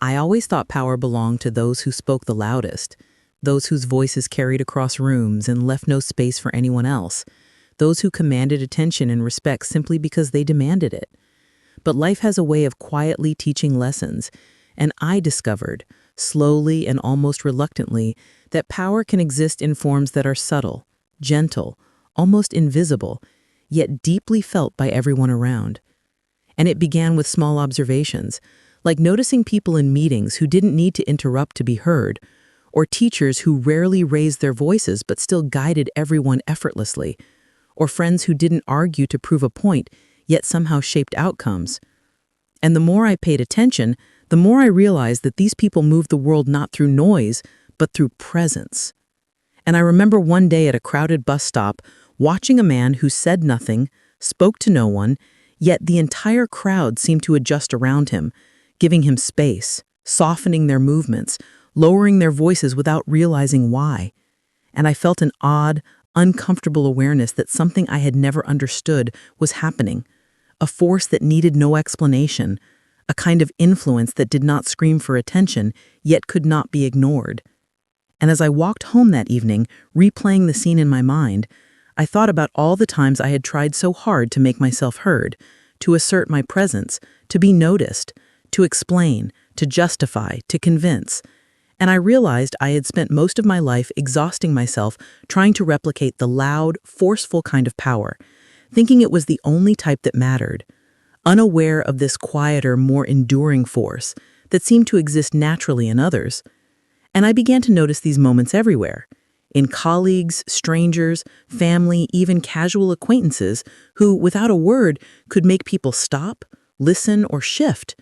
I always thought power belonged to those who spoke the loudest, those whose voices carried across rooms and left no space for anyone else, those who commanded attention and respect simply because they demanded it. But life has a way of quietly teaching lessons, and I discovered, slowly and almost reluctantly, that power can exist in forms that are subtle, gentle, almost invisible, yet deeply felt by everyone around. And it began with small observations, like noticing people in meetings who didn't need to interrupt to be heard, or teachers who rarely raised their voices but still guided everyone effortlessly, or friends who didn't argue to prove a point, yet somehow shaped outcomes. And the more I paid attention, the more I realized that these people moved the world not through noise, but through presence. And I remember one day at a crowded bus stop, watching a man who said nothing, spoke to no one, yet the entire crowd seemed to adjust around him, giving him space, softening their movements, lowering their voices without realizing why. And I felt an odd, uncomfortable awareness that something I had never understood was happening, a force that needed no explanation, a kind of influence that did not scream for attention, yet could not be ignored. And as I walked home that evening, replaying the scene in my mind, I thought about all the times I had tried so hard to make myself heard, to assert my presence, to be noticed, to explain, to justify, to convince. And I realized I had spent most of my life exhausting myself trying to replicate the loud, forceful kind of power, thinking it was the only type that mattered, unaware of this quieter, more enduring force that seemed to exist naturally in others. And I began to notice these moments everywhere, in colleagues, strangers, family, even casual acquaintances who, without a word, could make people stop, listen, or shift.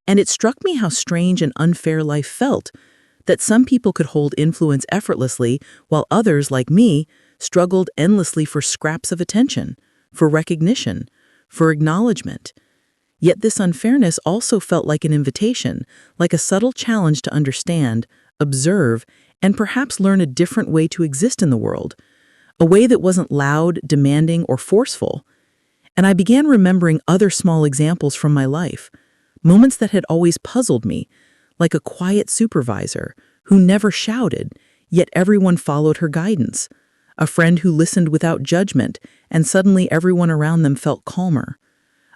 And it struck me how strange and unfair life felt, that some people could hold influence effortlessly while others, like me, struggled endlessly for scraps of attention, for recognition, for acknowledgement. Yet this unfairness also felt like an invitation, like a subtle challenge to understand, observe, and perhaps learn a different way to exist in the world, a way that wasn't loud, demanding, or forceful. And I began remembering other small examples from my life, moments that had always puzzled me, like a quiet supervisor who never shouted, yet everyone followed her guidance, a friend who listened without judgment, and suddenly everyone around them felt calmer,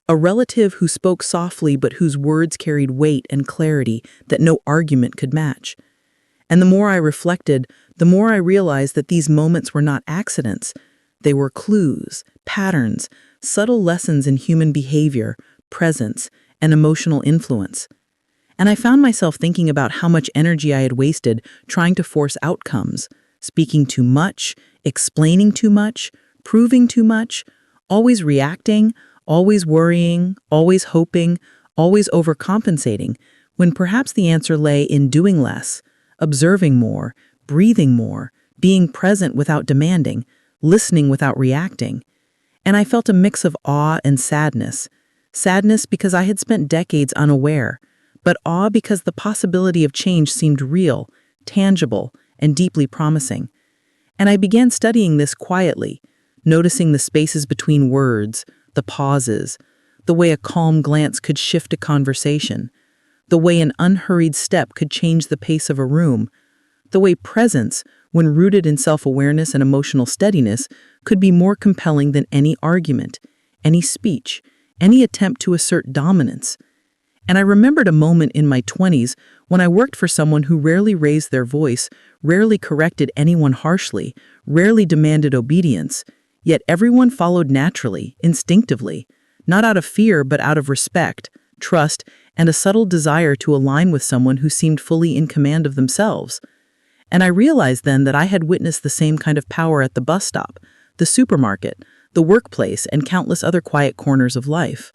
a relative who spoke softly but whose words carried weight and clarity that no argument could match. And the more I reflected, the more I realized that these moments were not accidents. They were clues, patterns, subtle lessons in human behavior, presence, and emotional influence. And I found myself thinking about how much energy I had wasted trying to force outcomes, speaking too much, explaining too much, proving too much, always reacting, always worrying, always hoping, always overcompensating, when perhaps the answer lay in doing less, observing more, breathing more, being present without demanding, listening without reacting. And I felt a mix of awe and sadness. Sadness because I had spent decades unaware, but awe because the possibility of change seemed real, tangible, and deeply promising. And I began studying this quietly, noticing the spaces between words, the pauses, the way a calm glance could shift a conversation, the way an unhurried step could change the pace of a room, the way presence, when rooted in self-awareness and emotional steadiness, could be more compelling than any argument, any speech, any attempt to assert dominance. And I remembered a moment in my 20s when I worked for someone who rarely raised their voice, rarely corrected anyone harshly, rarely demanded obedience, yet everyone followed naturally, instinctively, not out of fear but out of respect, trust, and a subtle desire to align with someone who seemed fully in command of themselves. And I realized then that I had witnessed the same kind of power at the bus stop, the supermarket, the workplace, and countless other quiet corners of life.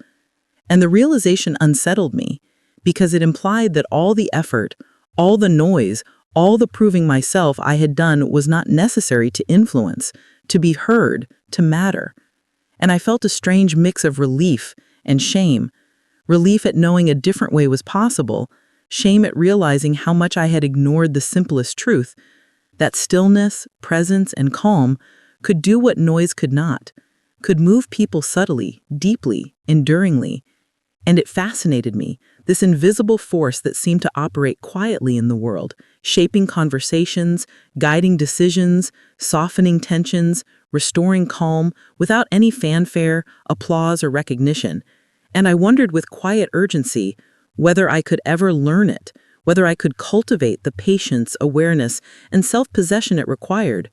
And the realization unsettled me, because it implied that all the effort, all the noise, all the proving myself I had done was not necessary to influence, to be heard, to matter. And I felt a strange mix of relief and shame, relief at knowing a different way was possible, shame at realizing how much I had ignored the simplest truth, that stillness, presence, and calm could do what noise could not, could move people subtly, deeply, enduringly. And it fascinated me this invisible force that seemed to operate quietly in the world, shaping conversations, guiding decisions, softening tensions, restoring calm without any fanfare, applause, or recognition. And I wondered with quiet urgency whether I could ever learn it, whether I could cultivate the patience, awareness, and self-possession it required,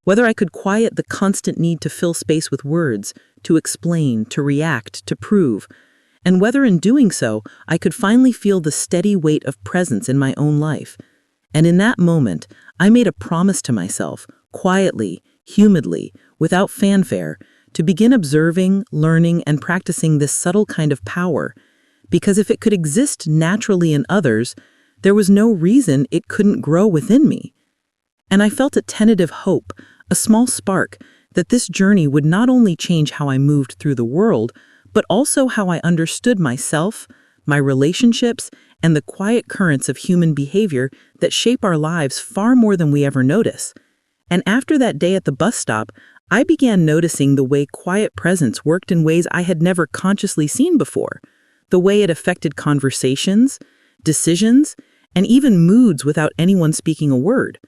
whether I could quiet the constant need to fill space with words, to explain, to react, to prove, and whether in doing so I could finally feel the steady weight of presence in my own life. And in that moment, I made a promise to myself, quietly, humidly, without fanfare, to begin observing, learning, and practicing this subtle kind of power, because if it could exist naturally in others, there was no reason it couldn't grow within me. And I felt a tentative hope, a small spark, that this journey would not only change how I moved through the world, but also how I understood myself, my relationships, and the quiet currents of human behavior that shape our lives far more than we ever notice. And after that day at the bus stop, I began noticing the way quiet presence worked in ways I had never consciously seen before, the way it affected conversations, decisions, and even moods without anyone speaking a word.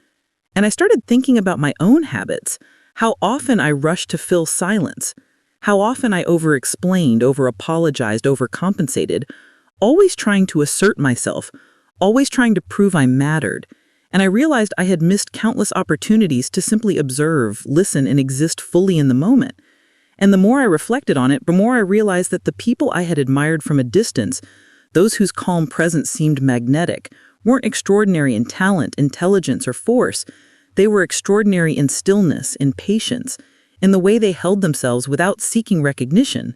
And I started thinking about my own habits, how often I rushed to fill silence, how often I over-explained, over-apologized, overcompensated, always trying to assert myself, always trying to prove I mattered. And I realized I had missed countless opportunities to simply observe, listen, and exist fully in the moment. And the more I reflected on it, the more I realized that the people I had admired from a distance, those whose calm presence seemed magnetic, weren't extraordinary in talent, intelligence, or force. They were extraordinary in stillness, in patience, in the way they held themselves without seeking recognition.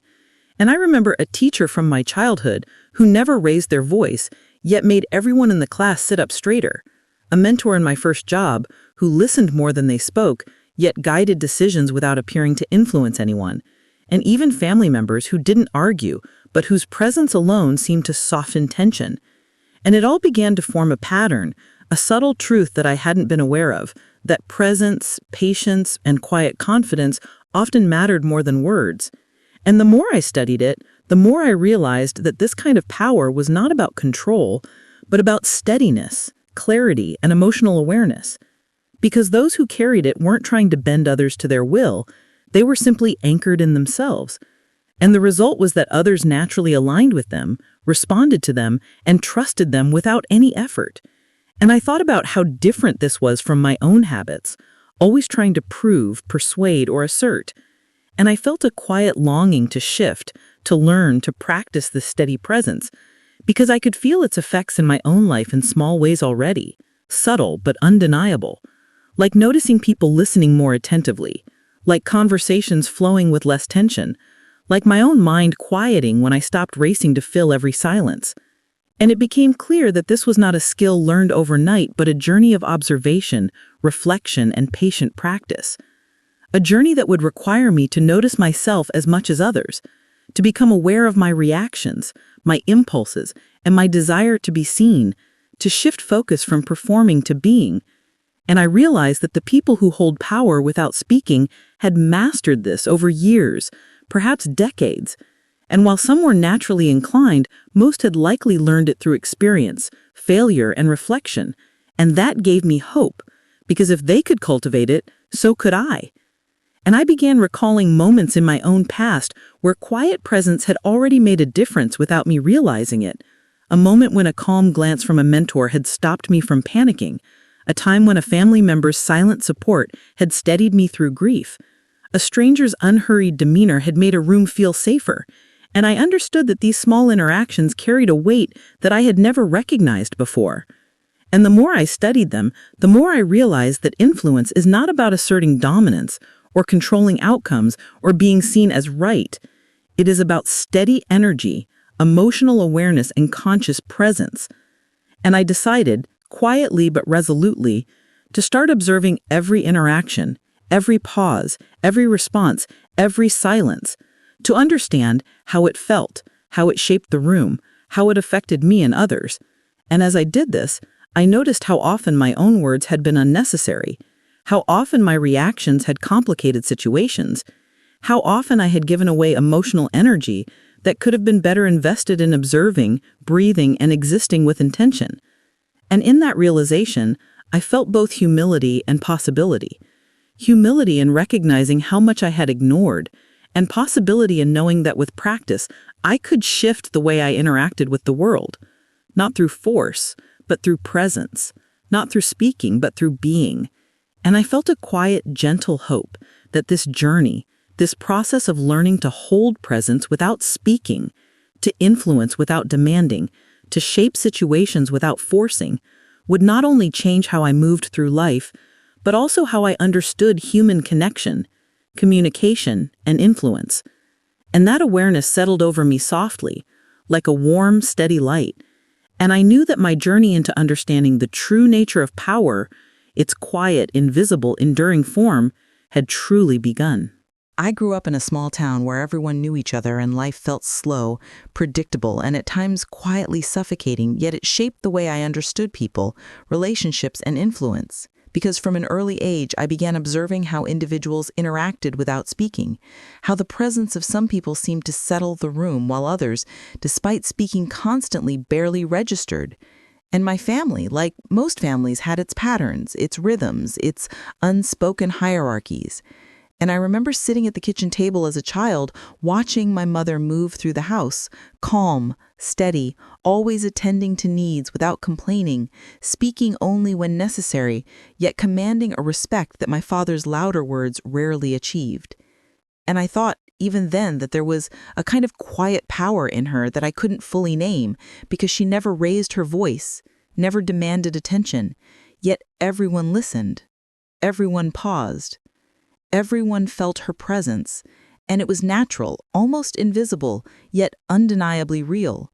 And I remember a teacher from my childhood who never raised their voice, yet made everyone in the class sit up straighter. A mentor in my first job who listened more than they spoke, yet guided decisions without appearing to influence anyone. And even family members who didn't argue, but whose presence alone seemed to soften tension. And it all began to form a pattern, a subtle truth that I hadn't been aware of, that presence, patience, and quiet confidence often mattered more than words. And the more I studied it, the more I realized that this kind of power was not about control, but about steadiness, clarity, and emotional awareness. Because those who carried it weren't trying to bend others to their will, they were simply anchored in themselves. And the result was that others naturally aligned with them, responded to them, and trusted them without any effort. And I thought about how different this was from my own habits, always trying to prove, persuade, or assert. And I felt a quiet longing to shift, to learn, to practice this steady presence, because I could feel its effects in my own life in small ways already, subtle but undeniable, like noticing people listening more attentively, like conversations flowing with less tension, like my own mind quieting when I stopped racing to fill every silence. And it became clear that this was not a skill learned overnight, but a journey of observation, reflection, and patient practice. A journey that would require me to notice myself as much as others, to become aware of my reactions, my impulses, and my desire to be seen, to shift focus from performing to being. And I realized that the people who hold power without speaking had mastered this over years, perhaps decades. And while some were naturally inclined, most had likely learned it through experience, failure, and reflection. And that gave me hope, because if they could cultivate it, so could I. And I began recalling moments in my own past where quiet presence had already made a difference without me realizing it. A moment when a calm glance from a mentor had stopped me from panicking. A time when a family member's silent support had steadied me through grief. A stranger's unhurried demeanor had made a room feel safer. And I understood that these small interactions carried a weight that I had never recognized before. And the more I studied them, the more I realized that influence is not about asserting dominance or controlling outcomes or being seen as right. It is about steady energy, emotional awareness, and conscious presence. And I decided, quietly but resolutely, to start observing every interaction, every pause, every response, every silence, to understand how it felt, how it shaped the room, how it affected me and others. And as I did this, I noticed how often my own words had been unnecessary, how often my reactions had complicated situations, how often I had given away emotional energy that could have been better invested in observing, breathing, and existing with intention. And in that realization, I felt both humility and possibility. Humility in recognizing how much I had ignored, and possibility in knowing that with practice, I could shift the way I interacted with the world. Not through force, but through presence. Not through speaking, but through being. And I felt a quiet, gentle hope that this journey, this process of learning to hold presence without speaking, to influence without demanding, to shape situations without forcing, would not only change how I moved through life, but also how I understood human connection, communication, and influence. And that awareness settled over me softly, like a warm, steady light. And I knew that my journey into understanding the true nature of power, its quiet, invisible, enduring form, had truly begun. I grew up in a small town where everyone knew each other and life felt slow, predictable, and at times quietly suffocating, yet it shaped the way I understood people, relationships, and influence. Because from an early age, I began observing how individuals interacted without speaking, how the presence of some people seemed to settle the room while others, despite speaking constantly, barely registered. And my family, like most families, had its patterns, its rhythms, its unspoken hierarchies. And I remember sitting at the kitchen table as a child, watching my mother move through the house, calm, steady, always attending to needs without complaining, speaking only when necessary, yet commanding a respect that my father's louder words rarely achieved. And I thought, even then, that there was a kind of quiet power in her that I couldn't fully name, because she never raised her voice, never demanded attention, yet everyone listened, everyone paused. Everyone felt her presence, and it was natural, almost invisible, yet undeniably real.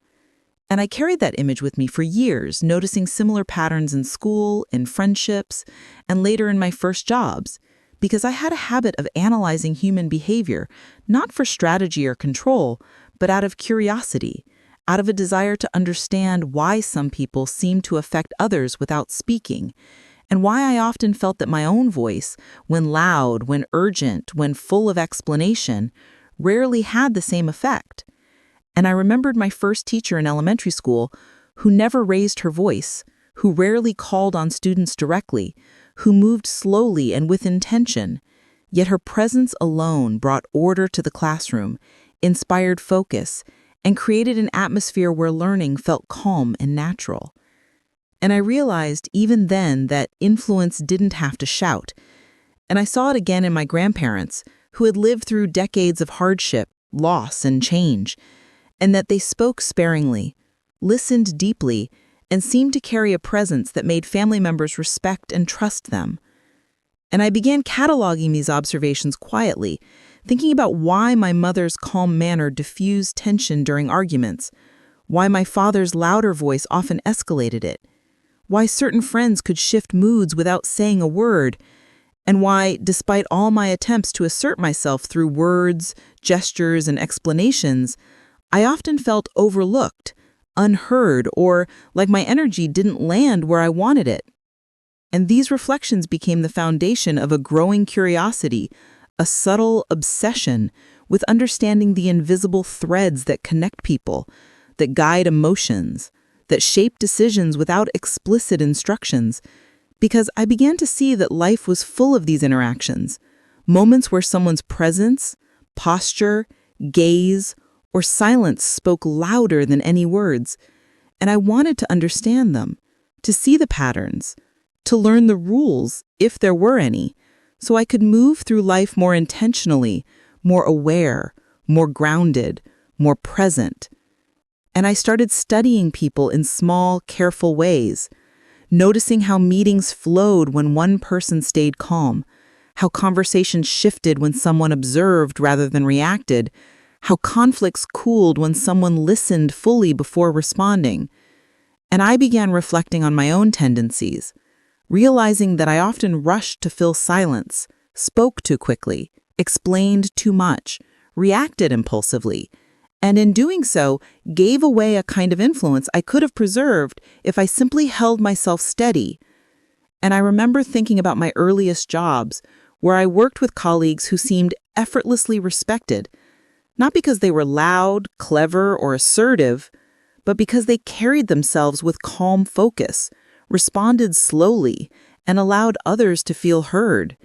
And I carried that image with me for years, noticing similar patterns in school, in friendships, and later in my first jobs, because I had a habit of analyzing human behavior, not for strategy or control, but out of curiosity, out of a desire to understand why some people seem to affect others without speaking, and why I often felt that my own voice, when loud, when urgent, when full of explanation, rarely had the same effect. And I remembered my first teacher in elementary school, who never raised her voice, who rarely called on students directly, who moved slowly and with intention, yet her presence alone brought order to the classroom, inspired focus, and created an atmosphere where learning felt calm and natural. And I realized even then that influence didn't have to shout. And I saw it again in my grandparents, who had lived through decades of hardship, loss, and change, and that they spoke sparingly, listened deeply, and seemed to carry a presence that made family members respect and trust them. And I began cataloging these observations quietly, thinking about why my mother's calm manner diffused tension during arguments, why my father's louder voice often escalated it, why certain friends could shift moods without saying a word, and why, despite all my attempts to assert myself through words, gestures, and explanations, I often felt overlooked, unheard, or like my energy didn't land where I wanted it. And these reflections became the foundation of a growing curiosity, a subtle obsession with understanding the invisible threads that connect people, that guide emotions, that shape decisions without explicit instructions, because I began to see that life was full of these interactions, moments where someone's presence, posture, gaze, or silence spoke louder than any words, and I wanted to understand them, to see the patterns, to learn the rules, if there were any, so I could move through life more intentionally, more aware, more grounded, more present. And I started studying people in small, careful ways, noticing how meetings flowed when one person stayed calm, how conversations shifted when someone observed rather than reacted, how conflicts cooled when someone listened fully before responding. And I began reflecting on my own tendencies, realizing that I often rushed to fill silence, spoke too quickly, explained too much, reacted impulsively, and in doing so, gave away a kind of influence I could have preserved if I simply held myself steady. And I remember thinking about my earliest jobs, where I worked with colleagues who seemed effortlessly respected, Not because they were loud, clever, or assertive, but because they carried themselves with calm focus, responded slowly, and allowed others to feel heard.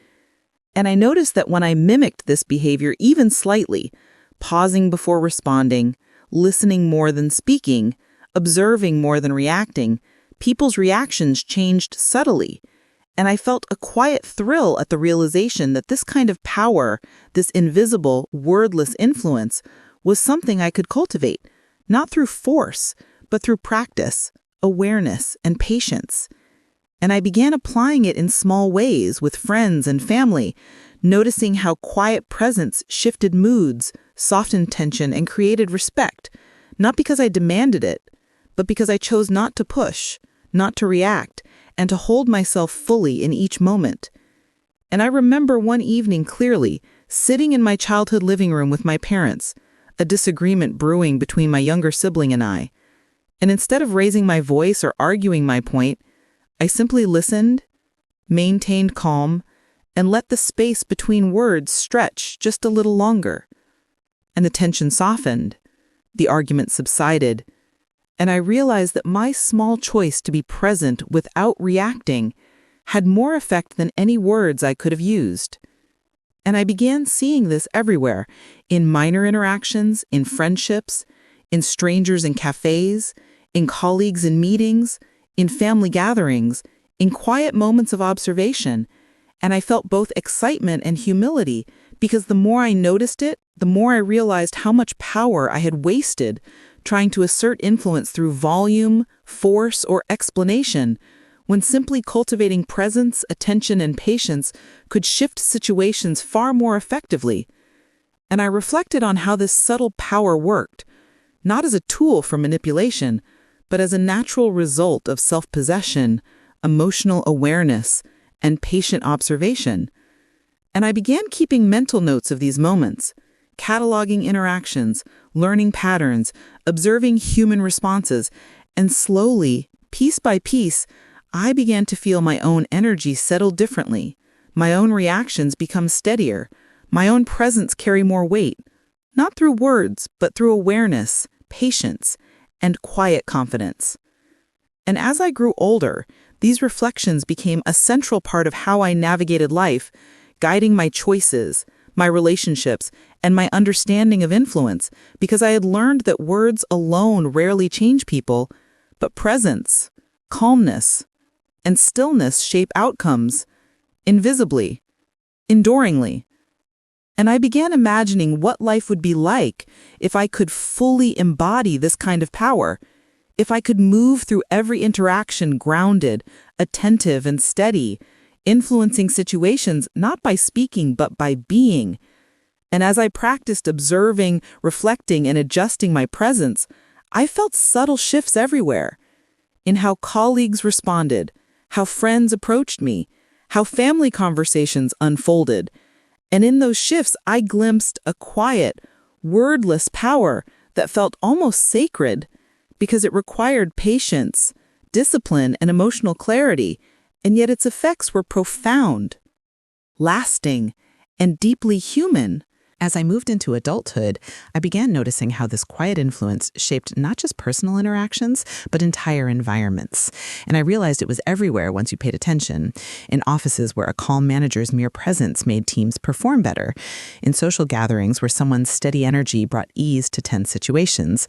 And I noticed that when I mimicked this behavior even slightly, pausing before responding, listening more than speaking, observing more than reacting, people's reactions changed subtly. And I felt a quiet thrill at the realization that this kind of power, this invisible, wordless influence, was something I could cultivate, not through force, but through practice, awareness, and patience. And I began applying it in small ways with friends and family, noticing how quiet presence shifted moods, softened tension, and created respect, not because I demanded it, but because I chose not to push, not to react, and to hold myself fully in each moment. And I remember one evening clearly, sitting in my childhood living room with my parents, a disagreement brewing between my younger sibling and I. And instead of raising my voice or arguing my point, I simply listened, maintained calm, and let the space between words stretch just a little longer. And the tension softened, the argument subsided, and I realized that my small choice to be present without reacting had more effect than any words I could have used. And I began seeing this everywhere, in minor interactions, in friendships, in strangers in cafes, in colleagues in meetings, in family gatherings, in quiet moments of observation. And I felt both excitement and humility, because the more I noticed it, the more I realized how much power I had wasted trying to assert influence through volume, force, or explanation, when simply cultivating presence, attention, and patience could shift situations far more effectively. And I reflected on how this subtle power worked, not as a tool for manipulation, but as a natural result of self-possession, emotional awareness, and patient observation. And I began keeping mental notes of these moments, cataloging interactions, learning patterns, observing human responses, and slowly, piece by piece, I began to feel my own energy settle differently, my own reactions become steadier, my own presence carry more weight, not through words, but through awareness, patience, and quiet confidence. And as I grew older, these reflections became a central part of how I navigated life, guiding my choices, my relationships, and my understanding of influence, because I had learned that words alone rarely change people, but presence, calmness, and stillness shape outcomes, invisibly, enduringly. And I began imagining what life would be like if I could fully embody this kind of power, if I could move through every interaction grounded, attentive, and steady, influencing situations not by speaking but by being. And as I practiced observing, reflecting, and adjusting my presence, I felt subtle shifts everywhere, in how colleagues responded, how friends approached me, how family conversations unfolded. And in those shifts, I glimpsed a quiet, wordless power that felt almost sacred, because it required patience, discipline, and emotional clarity, and yet its effects were profound, lasting, and deeply human. As I moved into adulthood, I began noticing how this quiet influence shaped not just personal interactions, but entire environments. And I realized it was everywhere once you paid attention. In offices where a calm manager's mere presence made teams perform better. In social gatherings where someone's steady energy brought ease to tense situations.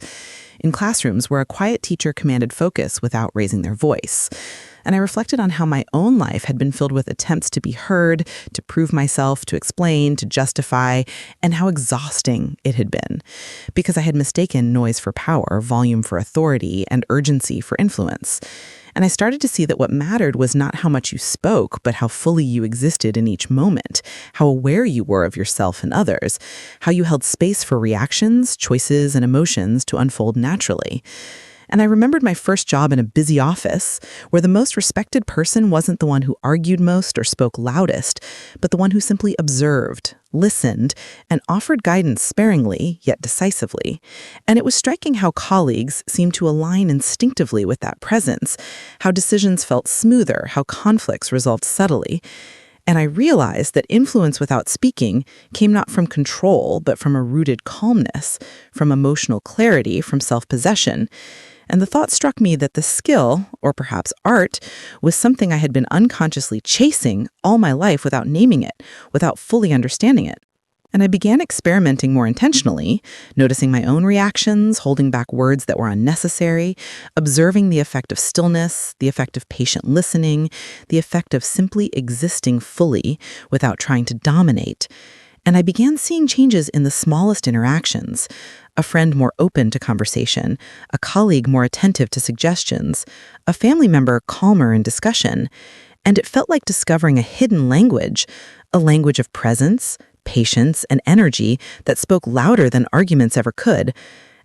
In classrooms where a quiet teacher commanded focus without raising their voice. And I reflected on how my own life had been filled with attempts to be heard, to prove myself, to explain, to justify, and how exhausting it had been. Because I had mistaken noise for power, volume for authority, and urgency for influence. And I started to see that what mattered was not how much you spoke, but how fully you existed in each moment, how aware you were of yourself and others, how you held space for reactions, choices, and emotions to unfold naturally. And I remembered my first job in a busy office, where the most respected person wasn't the one who argued most or spoke loudest, but the one who simply observed, listened, and offered guidance sparingly, yet decisively. And it was striking how colleagues seemed to align instinctively with that presence, how decisions felt smoother, how conflicts resolved subtly. And I realized that influence without speaking came not from control, but from a rooted calmness, from emotional clarity, from self-possession. And the thought struck me that the skill, or perhaps art, was something I had been unconsciously chasing all my life without naming it, without fully understanding it. And I began experimenting more intentionally, noticing my own reactions, holding back words that were unnecessary, observing the effect of stillness, the effect of patient listening, the effect of simply existing fully without trying to dominate. And I began seeing changes in the smallest interactions. A friend more open to conversation, a colleague more attentive to suggestions, a family member calmer in discussion. And it felt like discovering a hidden language, a language of presence, patience, and energy that spoke louder than arguments ever could.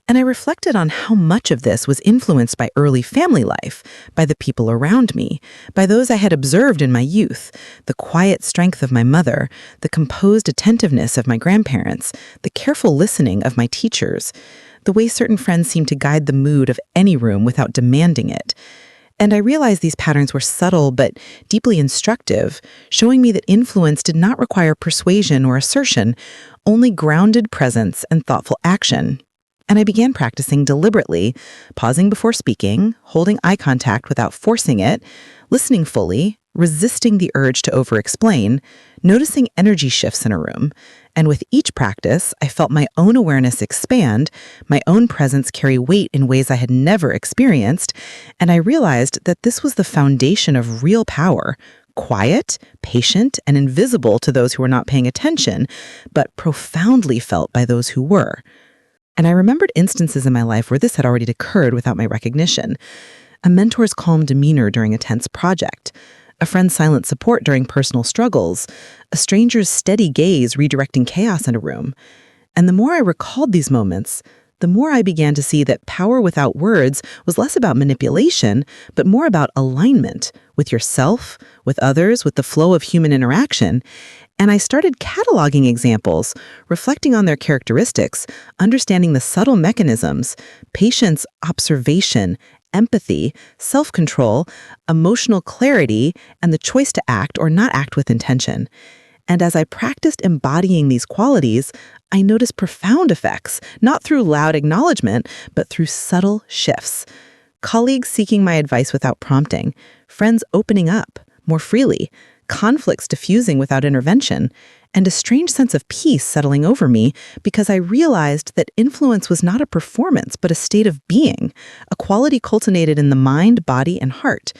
And I reflected on how much of this was influenced by early family life, by the people around me, by those I had observed in my youth, the quiet strength of my mother, the composed attentiveness of my grandparents, the careful listening of my teachers, the way certain friends seemed to guide the mood of any room without demanding it. And I realized these patterns were subtle but deeply instructive, showing me that influence did not require persuasion or assertion, only grounded presence and thoughtful action. And I began practicing deliberately, pausing before speaking, holding eye contact without forcing it, listening fully, resisting the urge to over-explain, noticing energy shifts in a room. And with each practice, I felt my own awareness expand, my own presence carry weight in ways I had never experienced, and I realized that this was the foundation of real power, quiet, patient, and invisible to those who were not paying attention, but profoundly felt by those who were. And I remembered instances in my life where this had already occurred without my recognition. A mentor's calm demeanor during a tense project, a friend's silent support during personal struggles, a stranger's steady gaze redirecting chaos in a room. And the more I recalled these moments, the more I began to see that power without words was less about manipulation, but more about alignment with yourself, with others, with the flow of human interaction. And I started cataloging examples, reflecting on their characteristics, understanding the subtle mechanisms, patience, observation, empathy, self-control, emotional clarity, and the choice to act or not act with intention. And as I practiced embodying these qualities, I noticed profound effects, not through loud acknowledgement, but through subtle shifts. Colleagues seeking my advice without prompting, friends opening up more freely, conflicts diffusing without intervention, and a strange sense of peace settling over me because I realized that influence was not a performance, but a state of being, a quality cultivated in the mind, body, and heart.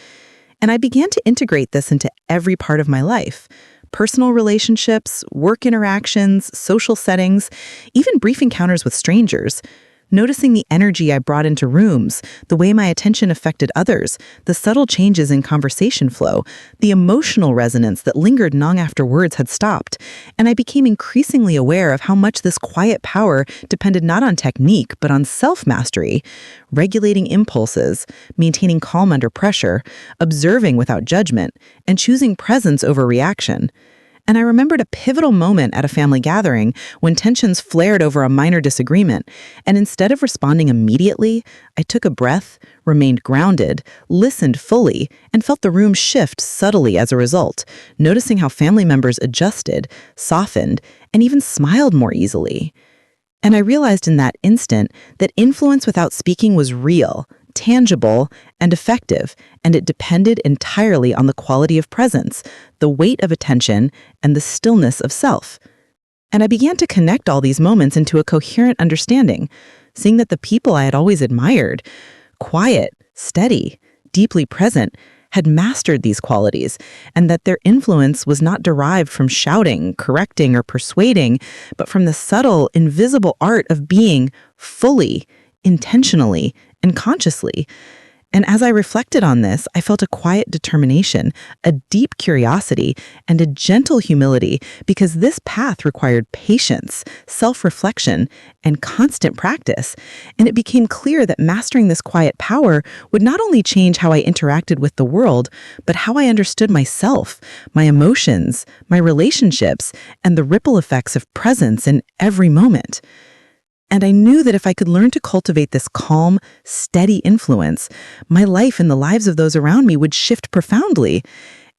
And I began to integrate this into every part of my life. Personal relationships, work interactions, social settings, even brief encounters with strangers. Noticing the energy I brought into rooms, the way my attention affected others, the subtle changes in conversation flow, the emotional resonance that lingered long after words had stopped, and I became increasingly aware of how much this quiet power depended not on technique, but on self-mastery, regulating impulses, maintaining calm under pressure, observing without judgment, and choosing presence over reaction. And I remembered a pivotal moment at a family gathering when tensions flared over a minor disagreement, and instead of responding immediately, I took a breath, remained grounded, listened fully, and felt the room shift subtly as a result, noticing how family members adjusted, softened, and even smiled more easily. And I realized in that instant that influence without speaking was real, tangible, and effective, and it depended entirely on the quality of presence, the weight of attention, and the stillness of self. And I began to connect all these moments into a coherent understanding, seeing that the people I had always admired, quiet, steady, deeply present, had mastered these qualities, and that their influence was not derived from shouting, correcting, or persuading, but from the subtle, invisible art of being fully, intentionally, and consciously. And as I reflected on this, I felt a quiet determination, a deep curiosity, and a gentle humility because this path required patience, self-reflection, and constant practice. And it became clear that mastering this quiet power would not only change how I interacted with the world, but how I understood myself, my emotions, my relationships, and the ripple effects of presence in every moment. And I knew that if I could learn to cultivate this calm, steady influence, my life and the lives of those around me would shift profoundly.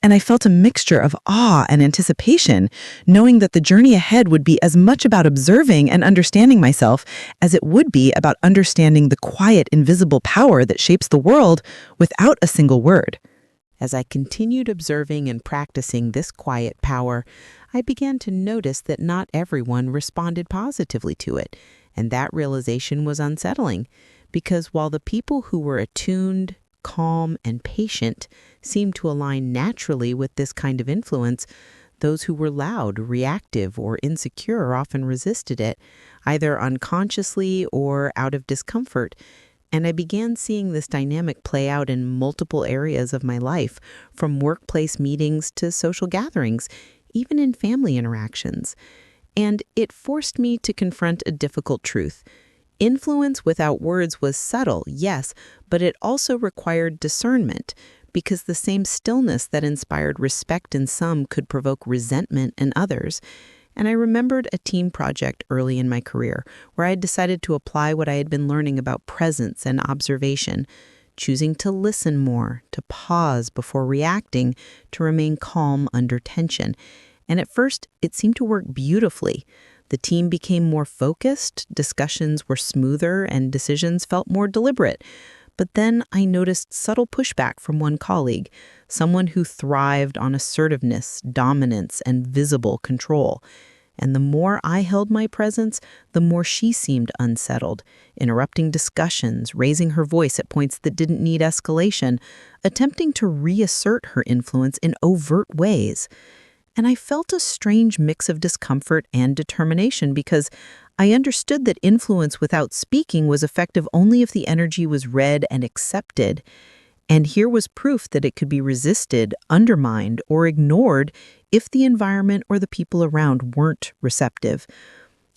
And I felt a mixture of awe and anticipation, knowing that the journey ahead would be as much about observing and understanding myself as it would be about understanding the quiet, invisible power that shapes the world without a single word. As I continued observing and practicing this quiet power, I began to notice that not everyone responded positively to it, and that realization was unsettling, because while the people who were attuned, calm, and patient seemed to align naturally with this kind of influence, those who were loud, reactive, or insecure often resisted it, either unconsciously or out of discomfort. And I began seeing this dynamic play out in multiple areas of my life, from workplace meetings to social gatherings, even in family interactions. And it forced me to confront a difficult truth. Influence without words was subtle, yes, but it also required discernment, because the same stillness that inspired respect in some could provoke resentment in others. And I remembered a team project early in my career where I had decided to apply what I had been learning about presence and observation, choosing to listen more, to pause before reacting, to remain calm under tension. And at first, it seemed to work beautifully. The team became more focused, discussions were smoother, and decisions felt more deliberate. But then I noticed subtle pushback from one colleague, someone who thrived on assertiveness, dominance, and visible control. And the more I held my presence, the more she seemed unsettled, interrupting discussions, raising her voice at points that didn't need escalation, attempting to reassert her influence in overt ways. And I felt a strange mix of discomfort and determination because I understood that influence without speaking was effective only if the energy was read and accepted. And here was proof that it could be resisted, undermined, or ignored if the environment or the people around weren't receptive.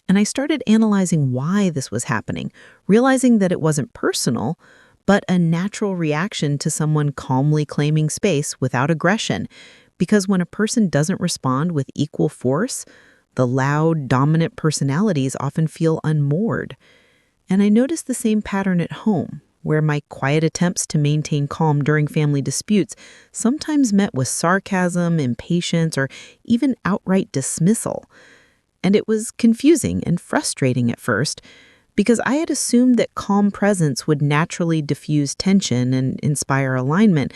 And I started analyzing why this was happening, realizing that it wasn't personal, but a natural reaction to someone calmly claiming space without aggression. Because when a person doesn't respond with equal force, the loud, dominant personalities often feel unmoored. And I noticed the same pattern at home, where my quiet attempts to maintain calm during family disputes sometimes met with sarcasm, impatience, or even outright dismissal. And it was confusing and frustrating at first, because I had assumed that calm presence would naturally diffuse tension and inspire alignment.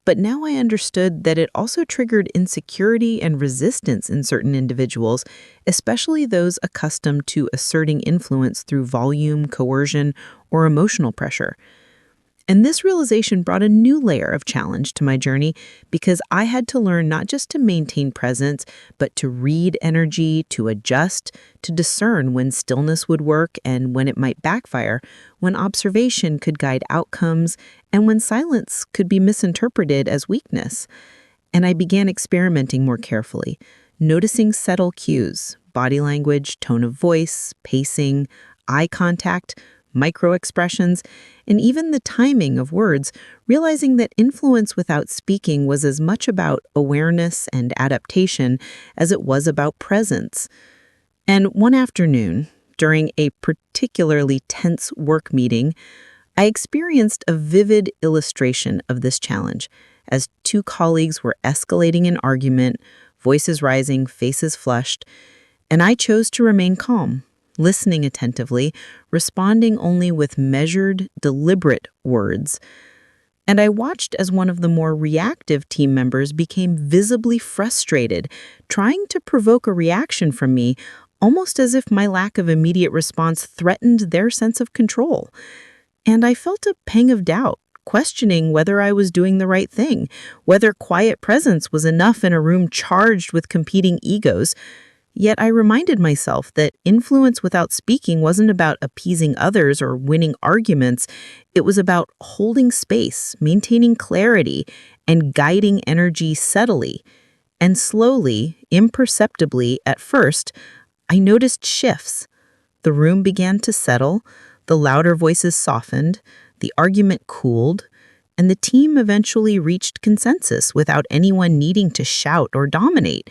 But now I understood that it also triggered insecurity and resistance in certain individuals, especially those accustomed to asserting influence through volume, coercion, or emotional pressure. And this realization brought a new layer of challenge to my journey because I had to learn not just to maintain presence, but to read energy, to adjust, to discern when stillness would work and when it might backfire, when observation could guide outcomes, and when silence could be misinterpreted as weakness. And I began experimenting more carefully, noticing subtle cues, body language, tone of voice, pacing, eye contact, micro-expressions, and even the timing of words, realizing that influence without speaking was as much about awareness and adaptation as it was about presence. And one afternoon, during a particularly tense work meeting, I experienced a vivid illustration of this challenge as two colleagues were escalating an argument, voices rising, faces flushed, and I chose to remain calm, listening attentively, responding only with measured, deliberate words. And I watched as one of the more reactive team members became visibly frustrated, trying to provoke a reaction from me, almost as if my lack of immediate response threatened their sense of control. And I felt a pang of doubt, questioning whether I was doing the right thing, whether quiet presence was enough in a room charged with competing egos. Yet I reminded myself that influence without speaking wasn't about appeasing others or winning arguments. It was about holding space, maintaining clarity, and guiding energy subtly. And slowly, imperceptibly at first, I noticed shifts. The room began to settle, the louder voices softened, the argument cooled, and the team eventually reached consensus without anyone needing to shout or dominate.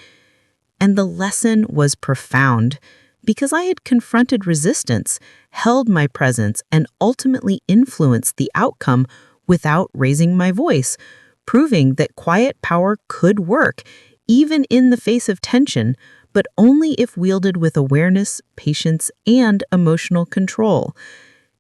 And the lesson was profound because I had confronted resistance, held my presence, and ultimately influenced the outcome without raising my voice, proving that quiet power could work, even in the face of tension, but only if wielded with awareness, patience, and emotional control.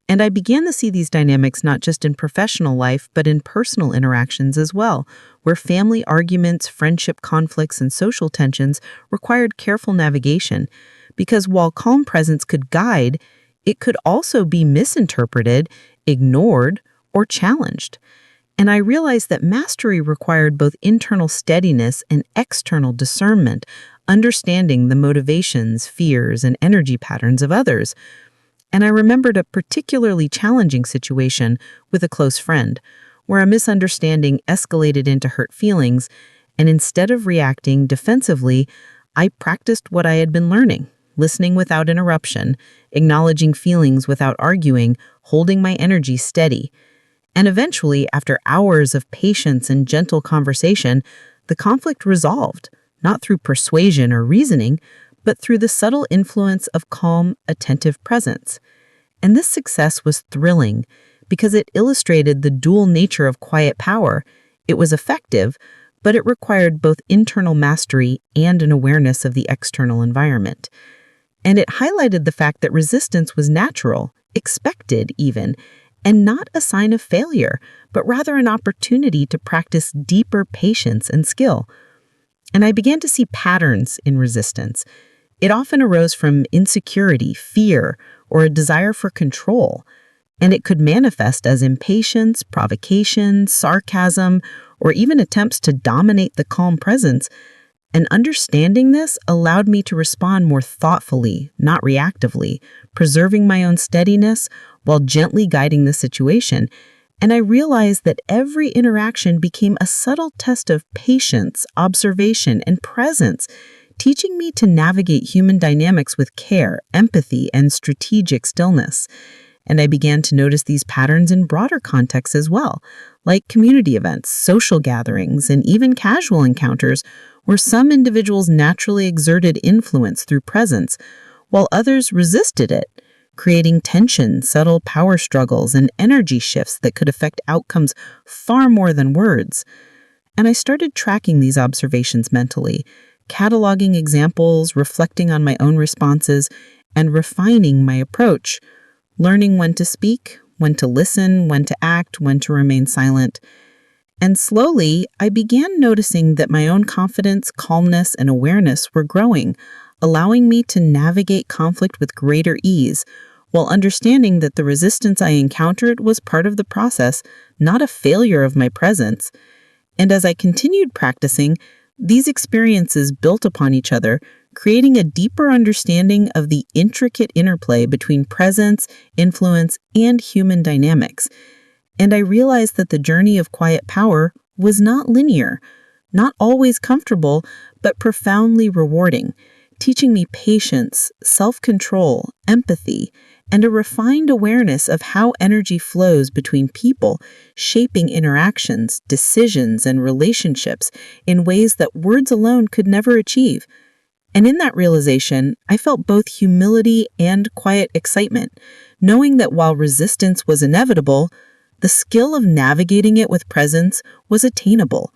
And I began to see these dynamics not just in professional life, but in personal interactions as well, where family arguments, friendship conflicts, and social tensions required careful navigation. Because while calm presence could guide, it could also be misinterpreted, ignored, or challenged. And I realized that mastery required both internal steadiness and external discernment, understanding the motivations, fears, and energy patterns of others. And I remembered a particularly challenging situation with a close friend, where a misunderstanding escalated into hurt feelings, and instead of reacting defensively, I practiced what I had been learning, listening without interruption, acknowledging feelings without arguing, holding my energy steady. And eventually, after hours of patience and gentle conversation, the conflict resolved, not through persuasion or reasoning, but through the subtle influence of calm, attentive presence. And this success was thrilling because it illustrated the dual nature of quiet power. It was effective, but it required both internal mastery and an awareness of the external environment. And it highlighted the fact that resistance was natural, expected even, and not a sign of failure, but rather an opportunity to practice deeper patience and skill. And I began to see patterns in resistance. It often arose from insecurity, fear, or a desire for control, and it could manifest as impatience, provocation, sarcasm, or even attempts to dominate the calm presence. And understanding this allowed me to respond more thoughtfully, not reactively, preserving my own steadiness while gently guiding the situation. And I realized that every interaction became a subtle test of patience, observation, and presence, teaching me to navigate human dynamics with care, empathy, and strategic stillness. And I began to notice these patterns in broader contexts as well, like community events, social gatherings, and even casual encounters where some individuals naturally exerted influence through presence, while others resisted it, creating tension, subtle power struggles, and energy shifts that could affect outcomes far more than words. And I started tracking these observations mentally, cataloging examples, reflecting on my own responses, and refining my approach, learning when to speak, when to listen, when to act, when to remain silent. And slowly, I began noticing that my own confidence, calmness, and awareness were growing, allowing me to navigate conflict with greater ease, while understanding that the resistance I encountered was part of the process, not a failure of my presence. And as I continued practicing, these experiences built upon each other, creating a deeper understanding of the intricate interplay between presence, influence, and human dynamics. And I realized that the journey of quiet power was not linear, not always comfortable, but profoundly rewarding, teaching me patience, self-control, empathy, and a refined awareness of how energy flows between people, shaping interactions, decisions, and relationships in ways that words alone could never achieve. And in that realization, I felt both humility and quiet excitement, knowing that while resistance was inevitable, the skill of navigating it with presence was attainable.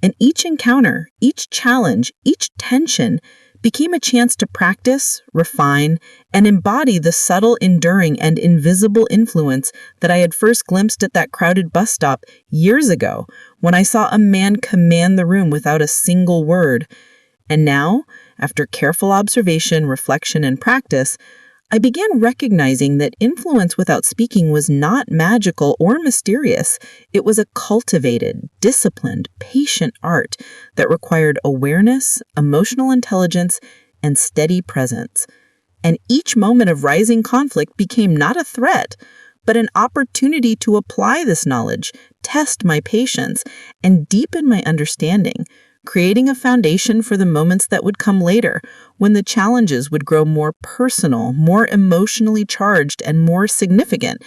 And each encounter, each challenge, each tension became a chance to practice, refine, and embody the subtle, enduring, and invisible influence that I had first glimpsed at that crowded bus stop years ago when I saw a man command the room without a single word. And now, after careful observation, reflection, and practice, I began recognizing that influence without speaking was not magical or mysterious. It was a cultivated, disciplined, patient art that required awareness, emotional intelligence, and steady presence. And each moment of rising conflict became not a threat, but an opportunity to apply this knowledge, test my patience, and deepen my understanding, creating a foundation for the moments that would come later, when the challenges would grow more personal, more emotionally charged, and more significant.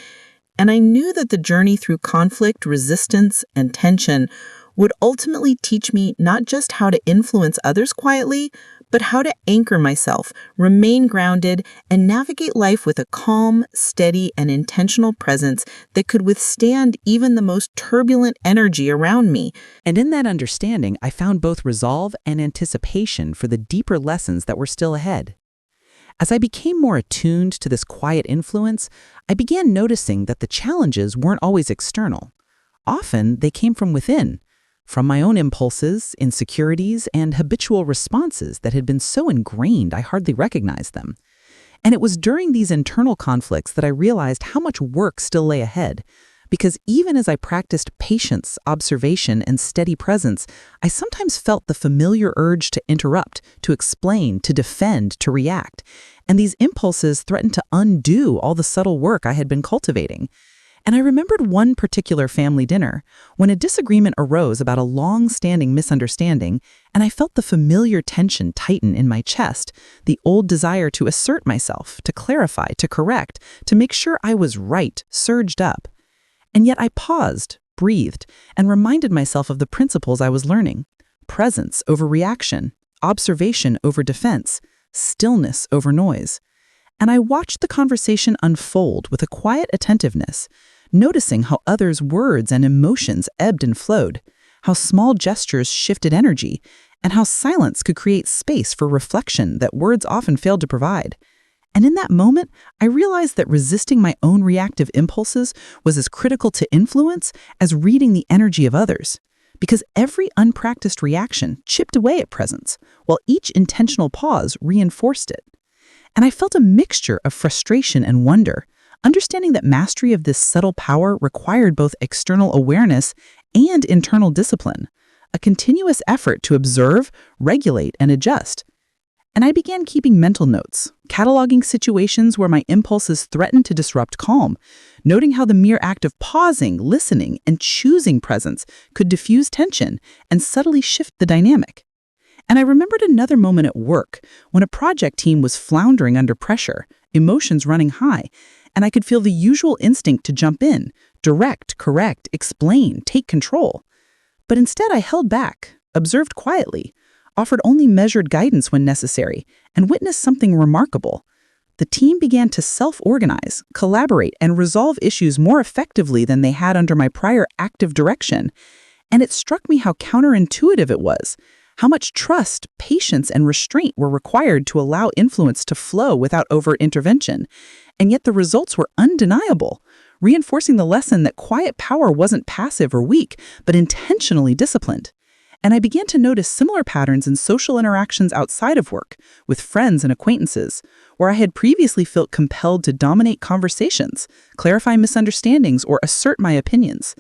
And I knew that the journey through conflict, resistance, and tension would ultimately teach me not just how to influence others quietly, but how to anchor myself, remain grounded, and navigate life with a calm, steady, and intentional presence that could withstand even the most turbulent energy around me. And in that understanding, I found both resolve and anticipation for the deeper lessons that were still ahead. As I became more attuned to this quiet influence, I began noticing that the challenges weren't always external. Often, they came from within, from my own impulses, insecurities, and habitual responses that had been so ingrained I hardly recognized them. And it was during these internal conflicts that I realized how much work still lay ahead. Because even as I practiced patience, observation, and steady presence, I sometimes felt the familiar urge to interrupt, to explain, to defend, to react. And these impulses threatened to undo all the subtle work I had been cultivating. And I remembered one particular family dinner when a disagreement arose about a long-standing misunderstanding, and I felt the familiar tension tighten in my chest, the old desire to assert myself, to clarify, to correct, to make sure I was right, surged up. And yet I paused, breathed, and reminded myself of the principles I was learning: presence over reaction, observation over defense, stillness over noise. And I watched the conversation unfold with a quiet attentiveness, noticing how others' words and emotions ebbed and flowed, how small gestures shifted energy, and how silence could create space for reflection that words often failed to provide. And in that moment, I realized that resisting my own reactive impulses was as critical to influence as reading the energy of others, because every unpracticed reaction chipped away at presence, while each intentional pause reinforced it. And I felt a mixture of frustration and wonder, understanding that mastery of this subtle power required both external awareness and internal discipline, a continuous effort to observe, regulate, and adjust. And I began keeping mental notes, cataloging situations where my impulses threatened to disrupt calm, noting how the mere act of pausing, listening, and choosing presence could diffuse tension and subtly shift the dynamic. And I remembered another moment at work when a project team was floundering under pressure, emotions running high, and I could feel the usual instinct to jump in, direct, correct, explain, take control. But instead I held back, observed quietly, offered only measured guidance when necessary, and witnessed something remarkable. The team began to self-organize, collaborate, and resolve issues more effectively than they had under my prior active direction. And it struck me how counterintuitive it was, how much trust, patience, and restraint were required to allow influence to flow without overt intervention. And yet the results were undeniable, reinforcing the lesson that quiet power wasn't passive or weak, but intentionally disciplined. And I began to notice similar patterns in social interactions outside of work, with friends and acquaintances, where I had previously felt compelled to dominate conversations, clarify misunderstandings, or assert my opinions.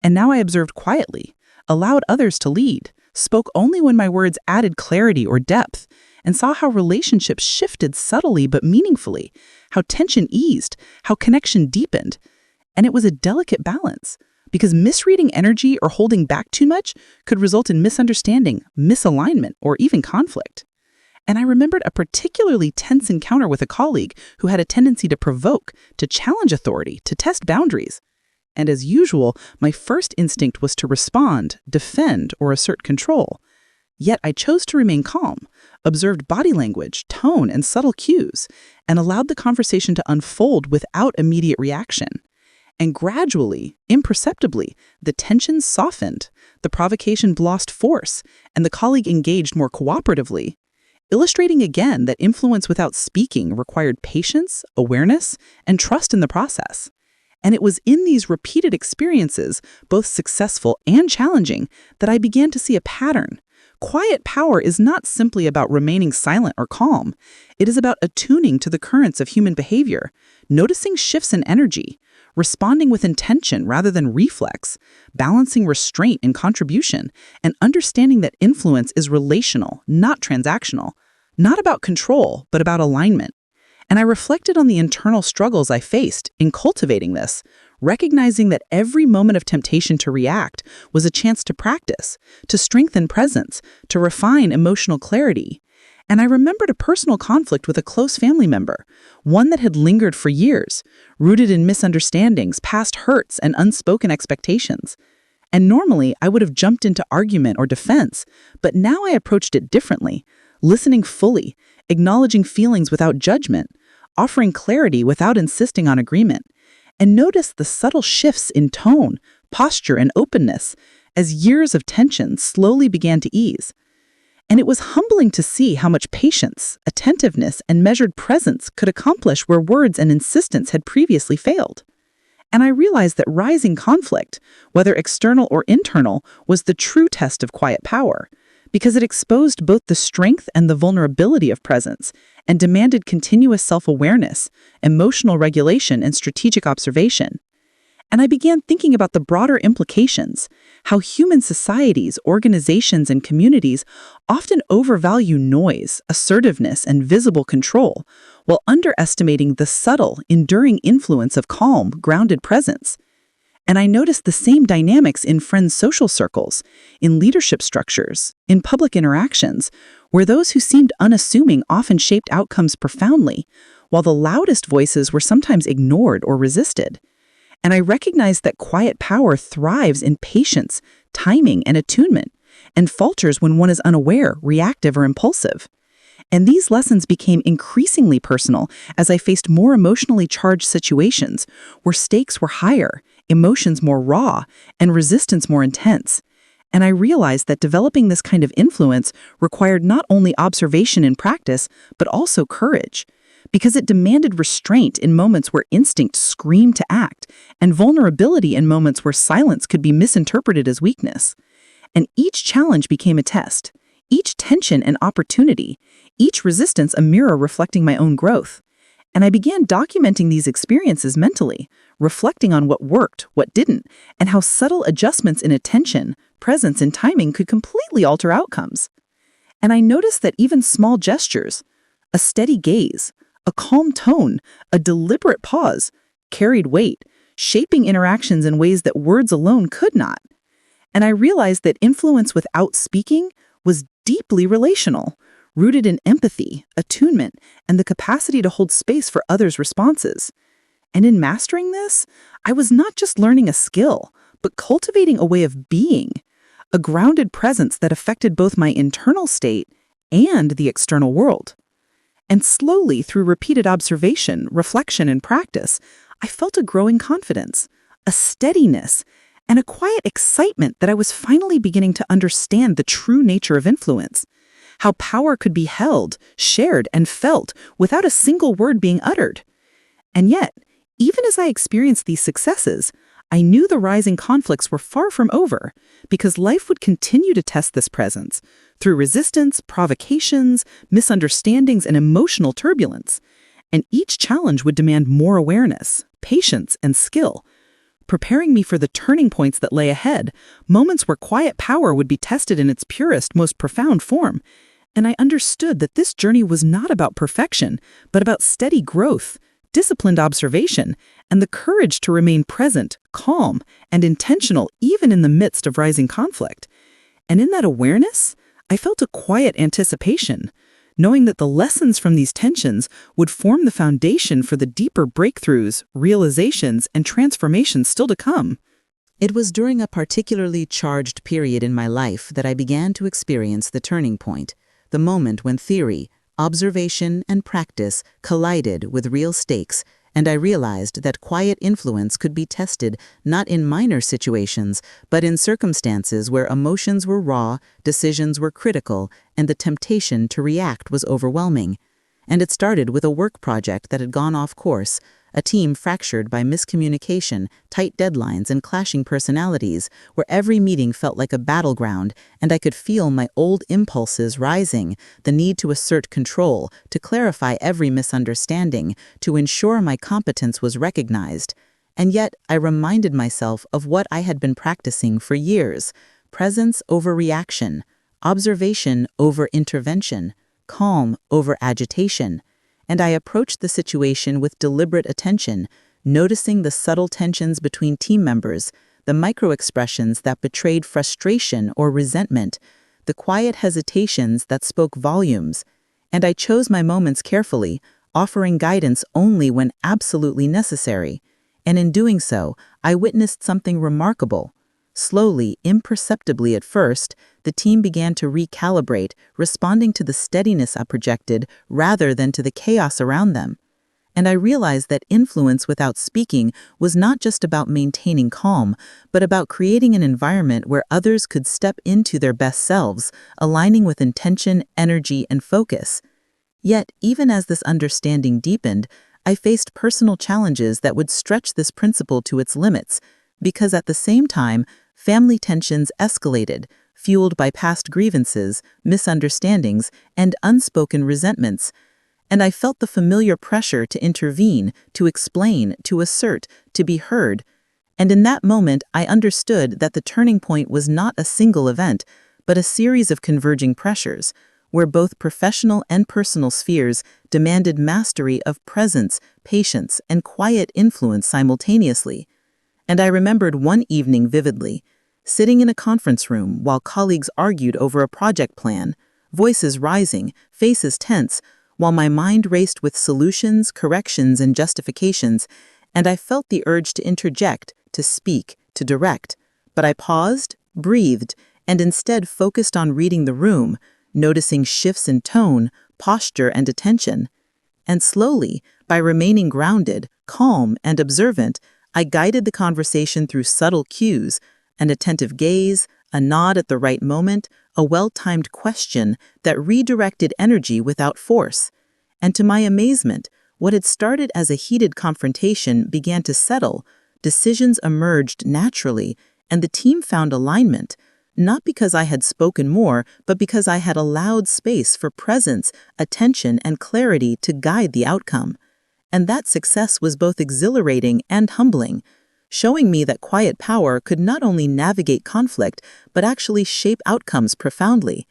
And now I observed quietly, allowed others to lead, spoke only when my words added clarity or depth, and saw how relationships shifted subtly but meaningfully, how tension eased, how connection deepened. And it was a delicate balance, because misreading energy or holding back too much could result in misunderstanding, misalignment, or even conflict. And I remembered a particularly tense encounter with a colleague who had a tendency to provoke, to challenge authority, to test boundaries. And as usual, my first instinct was to respond, defend, or assert control. Yet I chose to remain calm, observed body language, tone, and subtle cues, and allowed the conversation to unfold without immediate reaction. And gradually, imperceptibly, the tension softened, the provocation lost force, and the colleague engaged more cooperatively, illustrating again that influence without speaking required patience, awareness, and trust in the process. And it was in these repeated experiences, both successful and challenging, that I began to see a pattern. Quiet power is not simply about remaining silent or calm. It is about attuning to the currents of human behavior, noticing shifts in energy, responding with intention rather than reflex, balancing restraint and contribution, and understanding that influence is relational, not transactional, not about control, but about alignment. And I reflected on the internal struggles I faced in cultivating this, recognizing that every moment of temptation to react was a chance to practice, to strengthen presence, to refine emotional clarity. And I remembered a personal conflict with a close family member, one that had lingered for years, rooted in misunderstandings, past hurts, and unspoken expectations. And normally, I would have jumped into argument or defense, but now I approached it differently, listening fully, acknowledging feelings without judgment, offering clarity without insisting on agreement, and notice the subtle shifts in tone, posture, and openness as years of tension slowly began to ease. And it was humbling to see how much patience, attentiveness, and measured presence could accomplish where words and insistence had previously failed. And I realized that rising conflict, whether external or internal, was the true test of quiet power, because it exposed both the strength and the vulnerability of presence and demanded continuous self-awareness, emotional regulation, and strategic observation. And I began thinking about the broader implications, how human societies, organizations, and communities often overvalue noise, assertiveness, and visible control, while underestimating the subtle, enduring influence of calm, grounded presence. And I noticed the same dynamics in friends' social circles, in leadership structures, in public interactions, where those who seemed unassuming often shaped outcomes profoundly, while the loudest voices were sometimes ignored or resisted. And I recognized that quiet power thrives in patience, timing, and attunement, and falters when one is unaware, reactive, or impulsive. And these lessons became increasingly personal as I faced more emotionally charged situations where stakes were higher, emotions more raw, and resistance more intense. And I realized that developing this kind of influence required not only observation and practice, but also courage, because it demanded restraint in moments where instinct screamed to act, and vulnerability in moments where silence could be misinterpreted as weakness. And each challenge became a test, each tension an opportunity, each resistance a mirror reflecting my own growth. And I began documenting these experiences mentally, reflecting on what worked, what didn't, and how subtle adjustments in attention, presence, and timing could completely alter outcomes. And I noticed that even small gestures, a steady gaze, a calm tone, a deliberate pause, carried weight, shaping interactions in ways that words alone could not. And I realized that influence without speaking was deeply relational, rooted in empathy, attunement, and the capacity to hold space for others' responses. And in mastering this, I was not just learning a skill, but cultivating a way of being, a grounded presence that affected both my internal state and the external world. And slowly, through repeated observation, reflection, and practice, I felt a growing confidence, a steadiness, and a quiet excitement that I was finally beginning to understand the true nature of influence, how power could be held, shared, and felt without a single word being uttered. And yet, even as I experienced these successes, I knew the rising conflicts were far from over, because life would continue to test this presence through resistance, provocations, misunderstandings, and emotional turbulence. And each challenge would demand more awareness, patience, and skill, preparing me for the turning points that lay ahead, moments where quiet power would be tested in its purest, most profound form. And I understood that this journey was not about perfection, but about steady growth, disciplined observation, and the courage to remain present, calm, and intentional even in the midst of rising conflict. And in that awareness, I felt a quiet anticipation, knowing that the lessons from these tensions would form the foundation for the deeper breakthroughs, realizations, and transformations still to come. It was during a particularly charged period in my life that I began to experience the turning point, the moment when theory, observation, and practice collided with real stakes, and I realized that quiet influence could be tested not in minor situations, but in circumstances where emotions were raw, decisions were critical, and the temptation to react was overwhelming. And it started with a work project that had gone off course, a team fractured by miscommunication, tight deadlines, and clashing personalities, where every meeting felt like a battleground, and I could feel my old impulses rising, the need to assert control, to clarify every misunderstanding, to ensure my competence was recognized. And yet, I reminded myself of what I had been practicing for years: presence over reaction, observation over intervention, calm over agitation. And I approached the situation with deliberate attention, noticing the subtle tensions between team members, the micro-expressions that betrayed frustration or resentment, the quiet hesitations that spoke volumes. And I chose my moments carefully, offering guidance only when absolutely necessary. And in doing so, I witnessed something remarkable. Slowly, imperceptibly at first, the team began to recalibrate, responding to the steadiness I projected rather than to the chaos around them. And I realized that influence without speaking was not just about maintaining calm, but about creating an environment where others could step into their best selves, aligning with intention, energy, and focus. Yet, even as this understanding deepened, I faced personal challenges that would stretch this principle to its limits, because at the same time, family tensions escalated, fueled by past grievances, misunderstandings, and unspoken resentments. And I felt the familiar pressure to intervene, to explain, to assert, to be heard. And in that moment, I understood that the turning point was not a single event, but a series of converging pressures, where both professional and personal spheres demanded mastery of presence, patience, and quiet influence simultaneously. And I remembered one evening vividly, sitting in a conference room while colleagues argued over a project plan, voices rising, faces tense, while my mind raced with solutions, corrections, and justifications, and I felt the urge to interject, to speak, to direct. But I paused, breathed, and instead focused on reading the room, noticing shifts in tone, posture, and attention. And slowly, by remaining grounded, calm, and observant, I guided the conversation through subtle cues, an attentive gaze, a nod at the right moment, a well-timed question that redirected energy without force. And to my amazement, what had started as a heated confrontation began to settle, decisions emerged naturally, and the team found alignment, not because I had spoken more, but because I had allowed space for presence, attention, and clarity to guide the outcome. And that success was both exhilarating and humbling, showing me that quiet power could not only navigate conflict, but actually shape outcomes profoundly.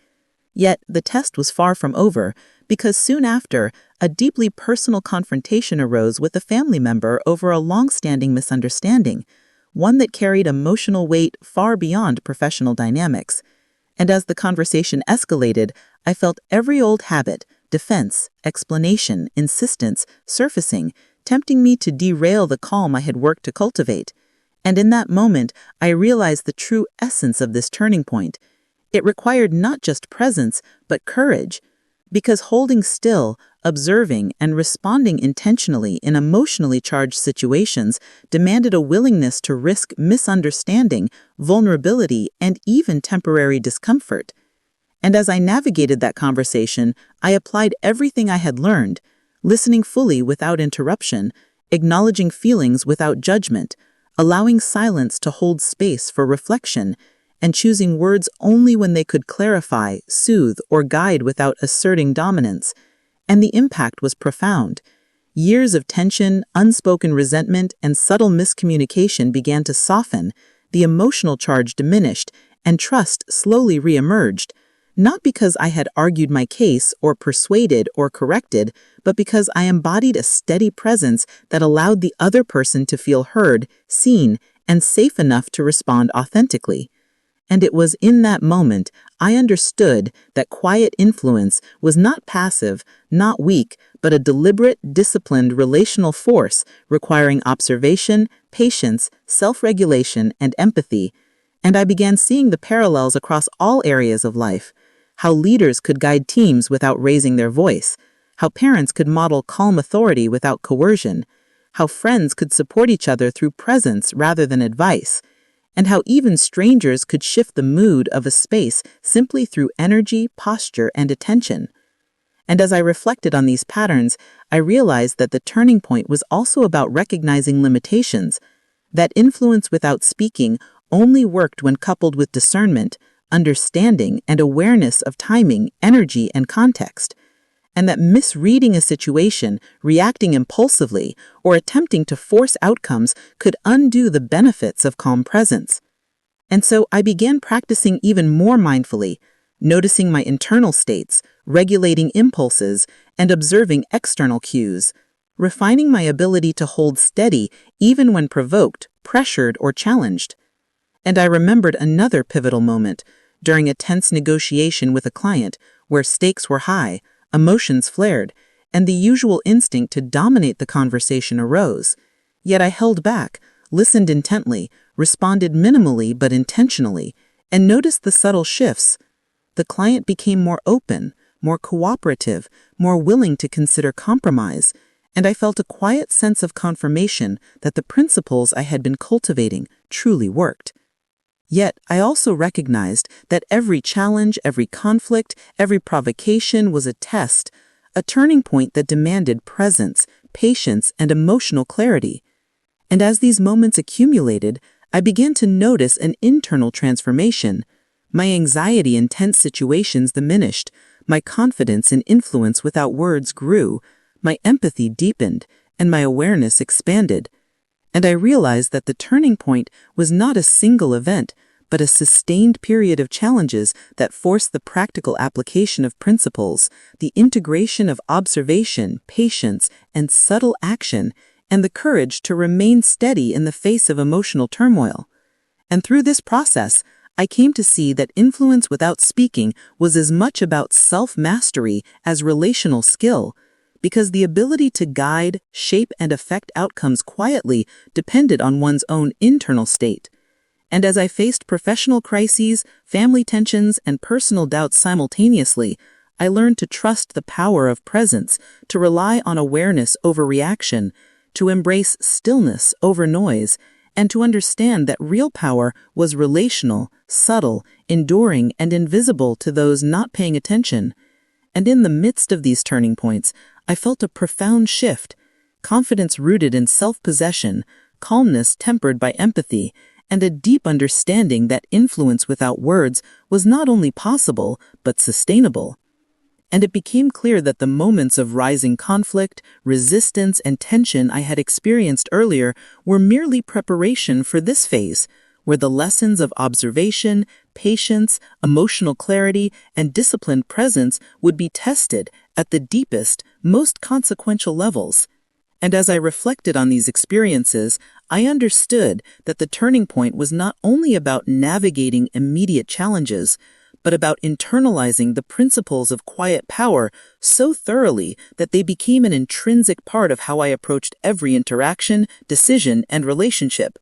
Yet the test was far from over, because soon after, a deeply personal confrontation arose with a family member over a long-standing misunderstanding, one that carried emotional weight far beyond professional dynamics. And as the conversation escalated, I felt every old habit, defense, explanation, insistence, surfacing, tempting me to derail the calm I had worked to cultivate. And in that moment, I realized the true essence of this turning point. It required not just presence, but courage, because holding still, observing, and responding intentionally in emotionally charged situations demanded a willingness to risk misunderstanding, vulnerability, and even temporary discomfort. And as I navigated that conversation, I applied everything I had learned, listening fully without interruption, acknowledging feelings without judgment, allowing silence to hold space for reflection, and choosing words only when they could clarify, soothe, or guide without asserting dominance. And the impact was profound. Years of tension, unspoken resentment, and subtle miscommunication began to soften, the emotional charge diminished, and trust slowly re-emerged, not because I had argued my case or persuaded or corrected, but because I embodied a steady presence that allowed the other person to feel heard, seen, and safe enough to respond authentically. And it was in that moment I understood that quiet influence was not passive, not weak, but a deliberate, disciplined relational force requiring observation, patience, self-regulation, and empathy. And I began seeing the parallels across all areas of life. How leaders could guide teams without raising their voice, how parents could model calm authority without coercion, how friends could support each other through presence rather than advice, and how even strangers could shift the mood of a space simply through energy, posture, and attention. And as I reflected on these patterns, I realized that the turning point was also about recognizing limitations, that influence without speaking only worked when coupled with discernment, understanding, and awareness of timing, energy, and context, and that misreading a situation, reacting impulsively, or attempting to force outcomes could undo the benefits of calm presence. And so I began practicing even more mindfully, noticing my internal states, regulating impulses, and observing external cues, refining my ability to hold steady even when provoked, pressured, or challenged. And I remembered another pivotal moment, during a tense negotiation with a client where stakes were high, emotions flared, and the usual instinct to dominate the conversation arose. Yet I held back, listened intently, responded minimally but intentionally, and noticed the subtle shifts. The client became more open, more cooperative, more willing to consider compromise, and I felt a quiet sense of confirmation that the principles I had been cultivating truly worked. Yet, I also recognized that every challenge, every conflict, every provocation was a test, a turning point that demanded presence, patience, and emotional clarity. And as these moments accumulated, I began to notice an internal transformation. My anxiety in tense situations diminished, my confidence in influence without words grew, my empathy deepened, and my awareness expanded. And I realized that the turning point was not a single event, but a sustained period of challenges that forced the practical application of principles, the integration of observation, patience, and subtle action, and the courage to remain steady in the face of emotional turmoil. And through this process, I came to see that influence without speaking was as much about self-mastery as relational skill, because the ability to guide, shape, and affect outcomes quietly depended on one's own internal state. And as I faced professional crises, family tensions, and personal doubts simultaneously, I learned to trust the power of presence, to rely on awareness over reaction, to embrace stillness over noise, and to understand that real power was relational, subtle, enduring, and invisible to those not paying attention. And in the midst of these turning points, I felt a profound shift, confidence rooted in self-possession, calmness tempered by empathy, and a deep understanding that influence without words was not only possible, but sustainable. And it became clear that the moments of rising conflict, resistance, and tension I had experienced earlier were merely preparation for this phase, where the lessons of observation, patience, emotional clarity, and disciplined presence would be tested at the deepest, most consequential levels. And as I reflected on these experiences, I understood that the turning point was not only about navigating immediate challenges, but about internalizing the principles of quiet power so thoroughly that they became an intrinsic part of how I approached every interaction, decision, and relationship.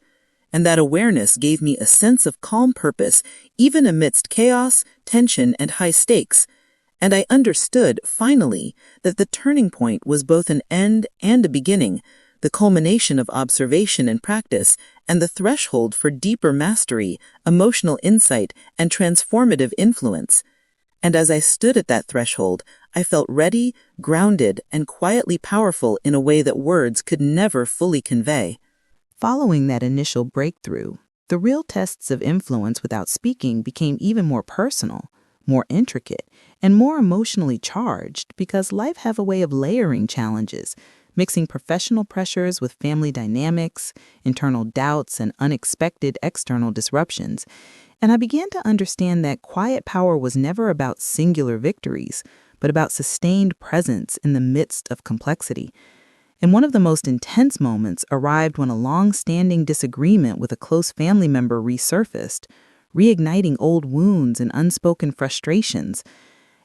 And that awareness gave me a sense of calm purpose, even amidst chaos, tension, and high stakes. And I understood, finally, that the turning point was both an end and a beginning, the culmination of observation and practice, and the threshold for deeper mastery, emotional insight, and transformative influence. And as I stood at that threshold, I felt ready, grounded, and quietly powerful in a way that words could never fully convey. Following that initial breakthrough, the real tests of influence without speaking became even more personal, more intricate, and more emotionally charged because life have a way of layering challenges, mixing professional pressures with family dynamics, internal doubts, and unexpected external disruptions. And I began to understand that quiet power was never about singular victories, but about sustained presence in the midst of complexity. And one of the most intense moments arrived when a long-standing disagreement with a close family member resurfaced, reigniting old wounds and unspoken frustrations.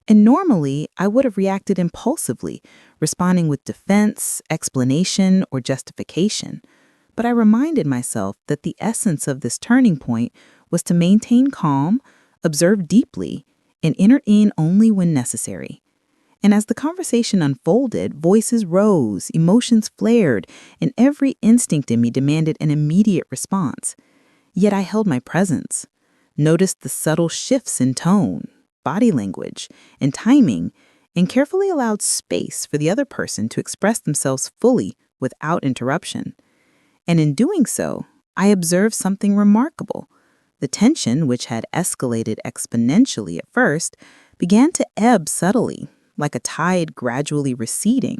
And normally, I would have reacted impulsively, responding with defense, explanation, or justification. But I reminded myself that the essence of this turning point was to maintain calm, observe deeply, and enter in only when necessary. And as the conversation unfolded, voices rose, emotions flared, and every instinct in me demanded an immediate response. Yet I held my presence, noticed the subtle shifts in tone, body language, and timing, and carefully allowed space for the other person to express themselves fully without interruption. And in doing so, I observed something remarkable. The tension, which had escalated exponentially at first, began to ebb subtly, like a tide gradually receding,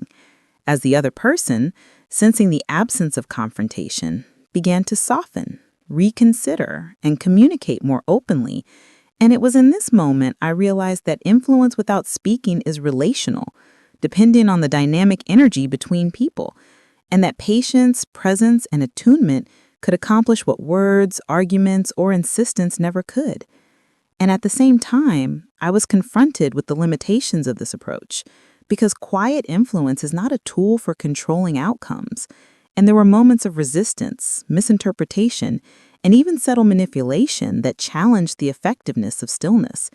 as the other person, sensing the absence of confrontation, began to soften, reconsider, and communicate more openly. And it was in this moment I realized that influence without speaking is relational, depending on the dynamic energy between people, and that patience, presence, and attunement could accomplish what words, arguments, or insistence never could. And at the same time, I was confronted with the limitations of this approach, because quiet influence is not a tool for controlling outcomes, And there were moments of resistance, misinterpretation, and even subtle manipulation that challenged the effectiveness of stillness.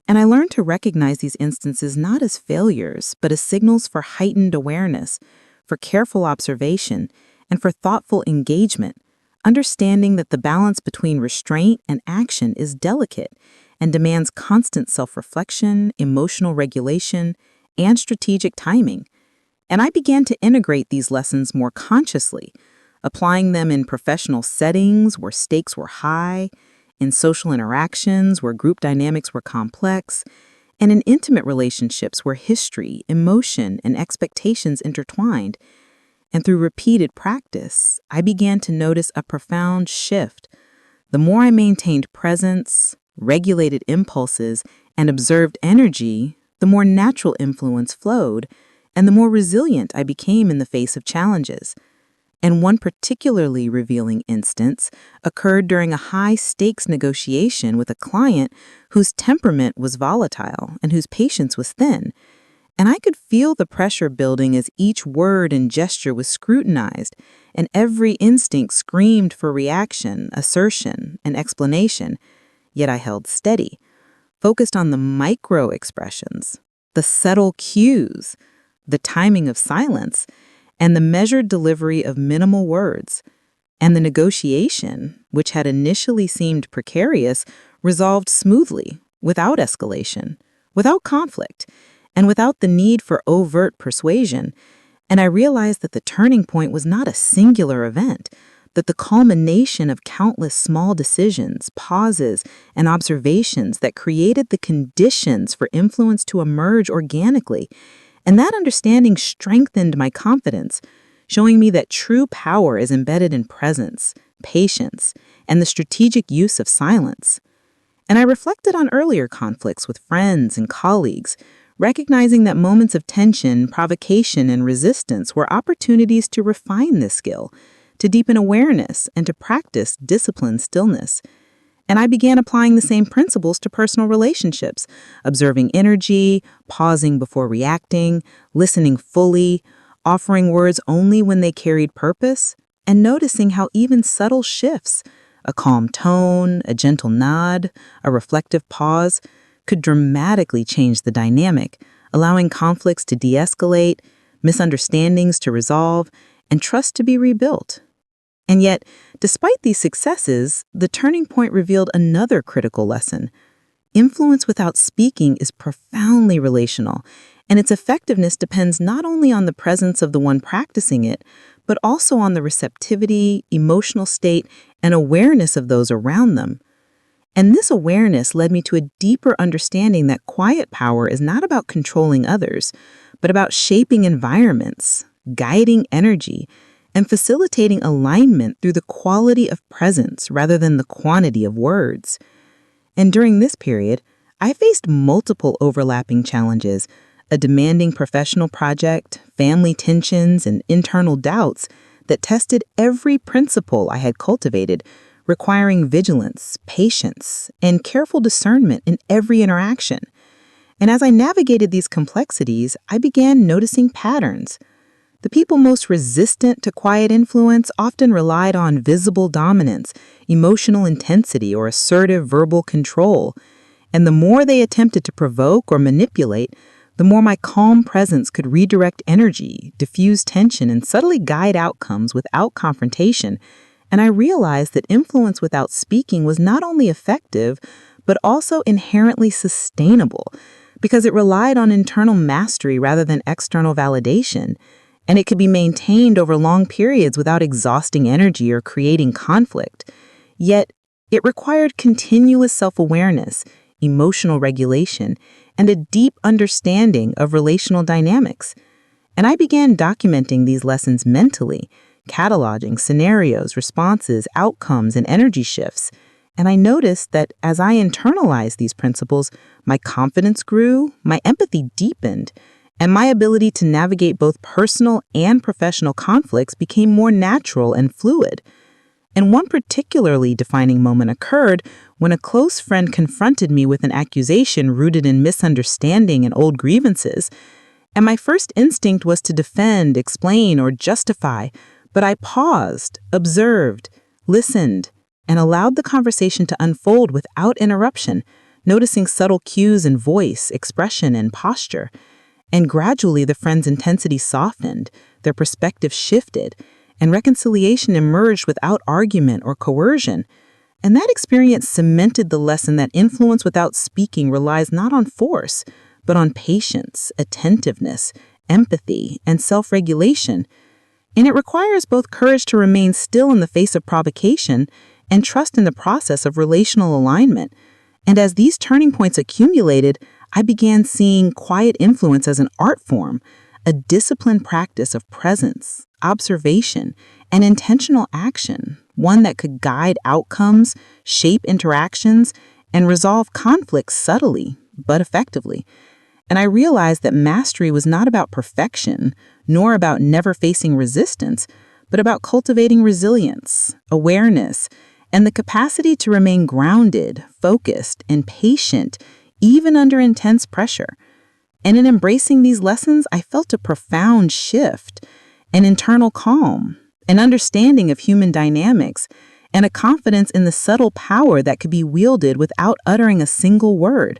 And I learned to recognize these instances not as failures, but as signals for heightened awareness, for careful observation, and for thoughtful engagement, understanding that the balance between restraint and action is delicate and demands constant self-reflection, emotional regulation, and strategic timing. And I began to integrate these lessons more consciously, applying them in professional settings where stakes were high, in social interactions where group dynamics were complex, and in intimate relationships where history, emotion, and expectations intertwined. And through repeated practice, I began to notice a profound shift. The more I maintained presence, regulated impulses, and observed energy, the more natural influence flowed, and the more resilient I became in the face of challenges. And one particularly revealing instance occurred during a high-stakes negotiation with a client whose temperament was volatile and whose patience was thin. And I could feel the pressure building as each word and gesture was scrutinized, and every instinct screamed for reaction, assertion, and explanation. Yet I held steady, focused on the micro-expressions, the subtle cues, the timing of silence, and the measured delivery of minimal words. And the negotiation, which had initially seemed precarious, resolved smoothly, without escalation, without conflict, and without the need for overt persuasion. And I realized that the turning point was not a singular event, that the culmination of countless small decisions, pauses, and observations that created the conditions for influence to emerge organically. And that understanding strengthened my confidence, showing me that true power is embedded in presence, patience, and the strategic use of silence. And I reflected on earlier conflicts with friends and colleagues, recognizing that moments of tension, provocation, and resistance were opportunities to refine this skill, to deepen awareness, and to practice disciplined stillness. And I began applying the same principles to personal relationships, observing energy, pausing before reacting, listening fully, offering words only when they carried purpose, and noticing how even subtle shifts, a calm tone, a gentle nod, a reflective pause, could dramatically change the dynamic, allowing conflicts to de-escalate, misunderstandings to resolve, and trust to be rebuilt. And yet, despite these successes, the turning point revealed another critical lesson. Influence without speaking is profoundly relational, and its effectiveness depends not only on the presence of the one practicing it, but also on the receptivity, emotional state, and awareness of those around them. And this awareness led me to a deeper understanding that quiet power is not about controlling others, but about shaping environments, guiding energy, and facilitating alignment through the quality of presence rather than the quantity of words. And during this period, I faced multiple overlapping challenges, a demanding professional project, family tensions, and internal doubts that tested every principle I had cultivated, requiring vigilance, patience, and careful discernment in every interaction. And as I navigated these complexities, I began noticing patterns. The people most resistant to quiet influence often relied on visible dominance, emotional intensity, or assertive verbal control. And the more they attempted to provoke or manipulate, the more my calm presence could redirect energy, diffuse tension, and subtly guide outcomes without confrontation. And I realized that influence without speaking was not only effective, but also inherently sustainable, because it relied on internal mastery rather than external validation. And it could be maintained over long periods without exhausting energy or creating conflict. Yet, it required continuous self-awareness, emotional regulation, and a deep understanding of relational dynamics. And I began documenting these lessons mentally, cataloging scenarios, responses, outcomes, and energy shifts. And I noticed that as I internalized these principles, my confidence grew, my empathy deepened, and my ability to navigate both personal and professional conflicts became more natural and fluid. And one particularly defining moment occurred when a close friend confronted me with an accusation rooted in misunderstanding and old grievances. And my first instinct was to defend, explain, or justify, But I paused, observed, listened, and allowed the conversation to unfold without interruption, noticing subtle cues in voice, expression, and posture. And gradually, the friends' intensity softened, their perspective shifted, and reconciliation emerged without argument or coercion. And that experience cemented the lesson that influence without speaking relies not on force, but on patience, attentiveness, empathy, and self-regulation. And it requires both courage to remain still in the face of provocation and trust in the process of relational alignment. And as these turning points accumulated, I began seeing quiet influence as an art form, a disciplined practice of presence, observation, and intentional action, one that could guide outcomes, shape interactions, and resolve conflicts subtly but effectively. And I realized that mastery was not about perfection, nor about never facing resistance, but about cultivating resilience, awareness, and the capacity to remain grounded, focused, and patient, even under intense pressure. And in embracing these lessons, I felt a profound shift, an internal calm, an understanding of human dynamics, and a confidence in the subtle power that could be wielded without uttering a single word.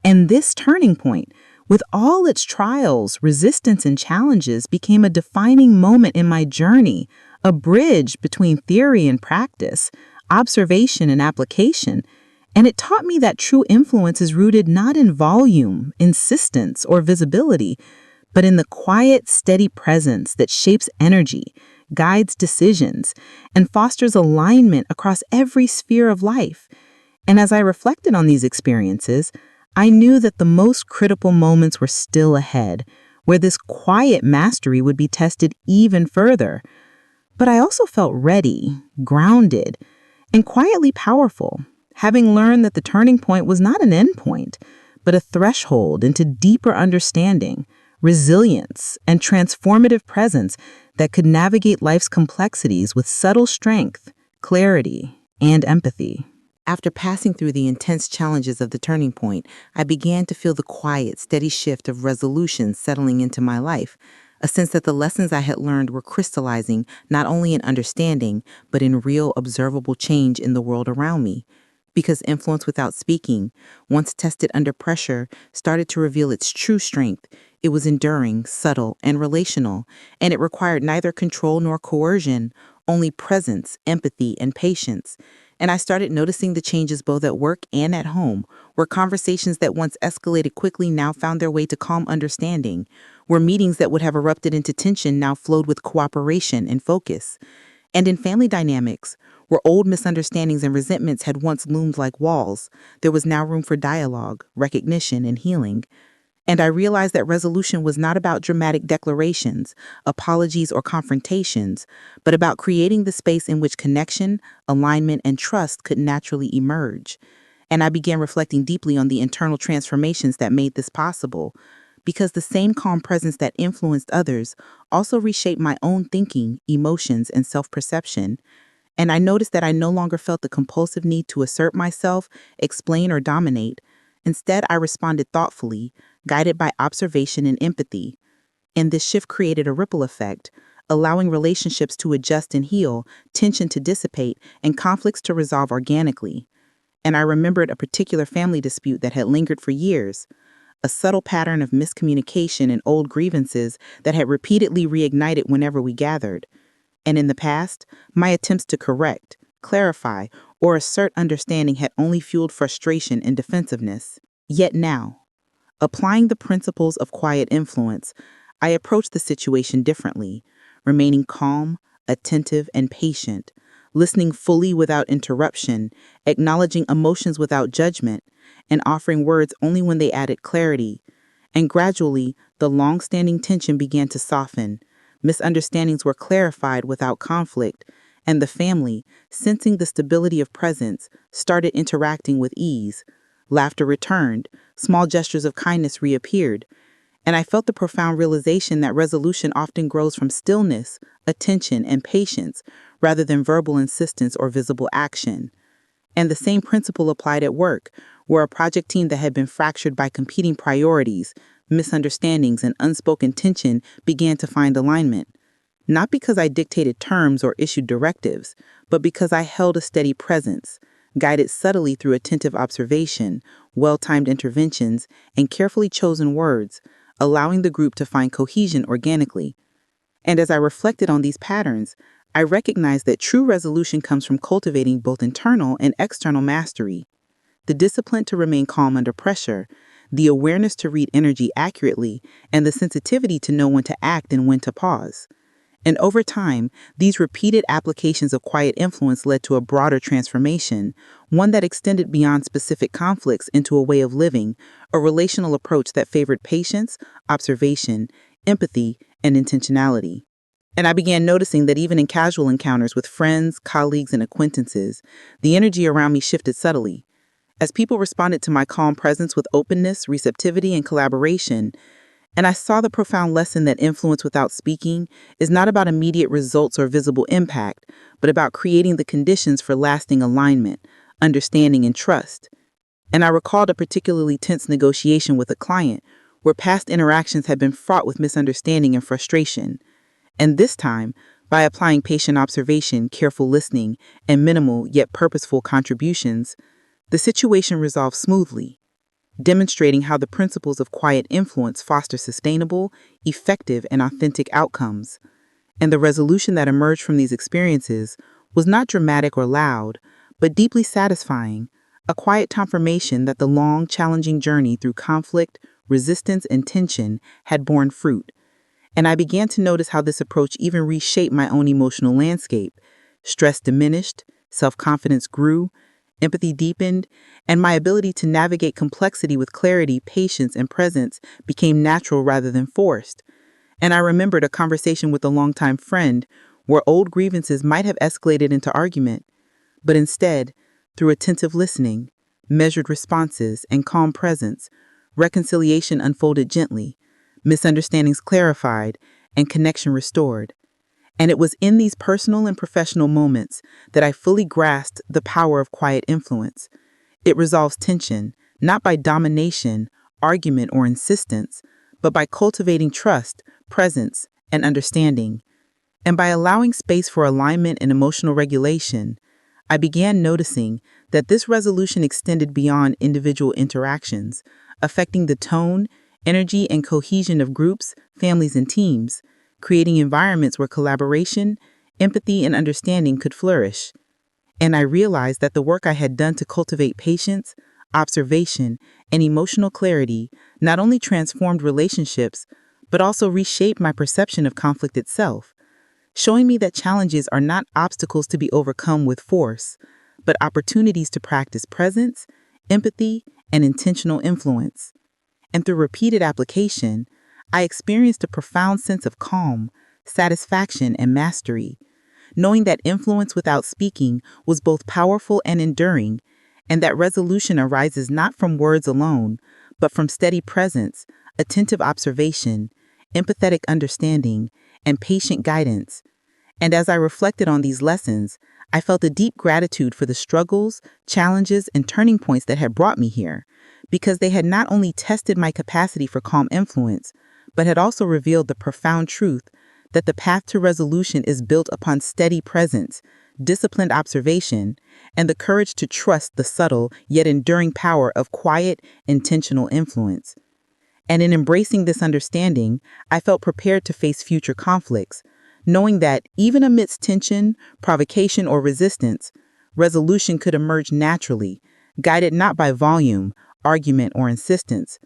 And this turning point, with all its trials, resistance, and challenges, became a defining moment in my journey, a bridge between theory and practice, observation and application. And it taught me that true influence is rooted not in volume, insistence, or visibility, but in the quiet, steady presence that shapes energy, guides decisions, and fosters alignment across every sphere of life. And as I reflected on these experiences, I knew that the most critical moments were still ahead, where this quiet mastery would be tested even further. But I also felt ready, grounded, and quietly powerful, having learned that the turning point was not an end point, but a threshold into deeper understanding, resilience, and transformative presence that could navigate life's complexities with subtle strength, clarity, and empathy. After passing through the intense challenges of the turning point, I began to feel the quiet, steady shift of resolution settling into my life, a sense that the lessons I had learned were crystallizing not only in understanding, but in real, observable change in the world around me. Because influence without speaking, once tested under pressure, started to reveal its true strength. It was enduring, subtle, and relational, and it required neither control nor coercion, only presence, empathy, and patience. And I started noticing the changes both at work and at home, where conversations that once escalated quickly now found their way to calm understanding, where meetings that would have erupted into tension now flowed with cooperation and focus. And in family dynamics, where old misunderstandings and resentments had once loomed like walls, there was now room for dialogue, recognition, and healing. And I realized that resolution was not about dramatic declarations, apologies, or confrontations, but about creating the space in which connection, alignment, and trust could naturally emerge. And I began reflecting deeply on the internal transformations that made this possible, because the same calm presence that influenced others also reshaped my own thinking, emotions, and self-perception. And I noticed that I no longer felt the compulsive need to assert myself, explain, or dominate. Instead, I responded thoughtfully, guided by observation and empathy. And this shift created a ripple effect, allowing relationships to adjust and heal, tension to dissipate, and conflicts to resolve organically. And I remembered a particular family dispute that had lingered for years, a subtle pattern of miscommunication and old grievances that had repeatedly reignited whenever we gathered. And in the past, my attempts to correct, clarify, or assert understanding had only fueled frustration and defensiveness. Yet now, applying the principles of quiet influence, I approached the situation differently, remaining calm, attentive, and patient, listening fully without interruption, acknowledging emotions without judgment, and offering words only when they added clarity. And gradually, the long-standing tension began to soften. Misunderstandings were clarified without conflict, and the family, sensing the stability of presence, started interacting with ease. Laughter returned, small gestures of kindness reappeared, and I felt the profound realization that resolution often grows from stillness, attention, and patience, rather than verbal insistence or visible action. And the same principle applied at work, where a project team that had been fractured by competing priorities, misunderstandings, and unspoken tension began to find alignment. not because I dictated terms or issued directives, but because I held a steady presence, guided subtly through attentive observation, well-timed interventions, and carefully chosen words, allowing the group to find cohesion organically. And as I reflected on these patterns, I recognized that true resolution comes from cultivating both internal and external mastery, the discipline to remain calm under pressure, the awareness to read energy accurately, and the sensitivity to know when to act and when to pause. And over time, these repeated applications of quiet influence led to a broader transformation, one that extended beyond specific conflicts into a way of living, a relational approach that favored patience, observation, empathy, and intentionality. And I began noticing that even in casual encounters with friends, colleagues, and acquaintances, the energy around me shifted subtly. As people responded to my calm presence with openness, receptivity, and collaboration, and I saw the profound lesson that influence without speaking is not about immediate results or visible impact, but about creating the conditions for lasting alignment, understanding, and trust. And I recalled a particularly tense negotiation with a client where past interactions had been fraught with misunderstanding and frustration. And this time, by applying patient observation, careful listening, and minimal yet purposeful contributions, the situation resolved smoothly, demonstrating how the principles of quiet influence foster sustainable, effective, and authentic outcomes. And the resolution that emerged from these experiences was not dramatic or loud, but deeply satisfying, a quiet confirmation that the long, challenging journey through conflict, resistance, and tension had borne fruit. And I began to notice how this approach even reshaped my own emotional landscape. Stress diminished, self-confidence grew, empathy deepened, and my ability to navigate complexity with clarity, patience, and presence became natural rather than forced. And I remembered a conversation with a longtime friend where old grievances might have escalated into argument, but instead, through attentive listening, measured responses, and calm presence, reconciliation unfolded gently, misunderstandings clarified, and connection restored. And it was in these personal and professional moments that I fully grasped the power of quiet influence. It resolves tension, not by domination, argument, or insistence, but by cultivating trust, presence, and understanding. And by allowing space for alignment and emotional regulation, I began noticing that this resolution extended beyond individual interactions, affecting the tone, energy, and cohesion of groups, families, and teams, creating environments where collaboration, empathy, and understanding could flourish. And I realized that the work I had done to cultivate patience, observation, and emotional clarity not only transformed relationships, but also reshaped my perception of conflict itself, showing me that challenges are not obstacles to be overcome with force, but opportunities to practice presence, empathy, and intentional influence. And through repeated application, I experienced a profound sense of calm, satisfaction, and mastery, knowing that influence without speaking was both powerful and enduring, and that resolution arises not from words alone, but from steady presence, attentive observation, empathetic understanding, and patient guidance. And as I reflected on these lessons, I felt a deep gratitude for the struggles, challenges, and turning points that had brought me here, because they had not only tested my capacity for calm influence, but had also revealed the profound truth that the path to resolution is built upon steady presence, disciplined observation, and the courage to trust the subtle yet enduring power of quiet, intentional influence. And in embracing this understanding, I felt prepared to face future conflicts, knowing that even amidst tension, provocation, or resistance, resolution could emerge naturally, guided not by volume, argument, or insistence,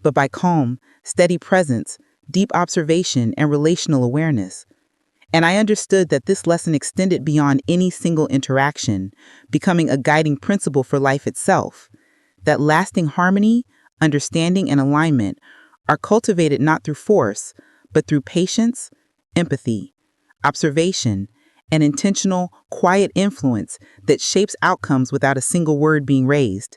but by calm, steady presence, deep observation, and relational awareness. And I understood that this lesson extended beyond any single interaction, becoming a guiding principle for life itself, that lasting harmony, understanding, and alignment are cultivated not through force, but through patience, empathy, observation, and intentional, quiet influence that shapes outcomes without a single word being raised.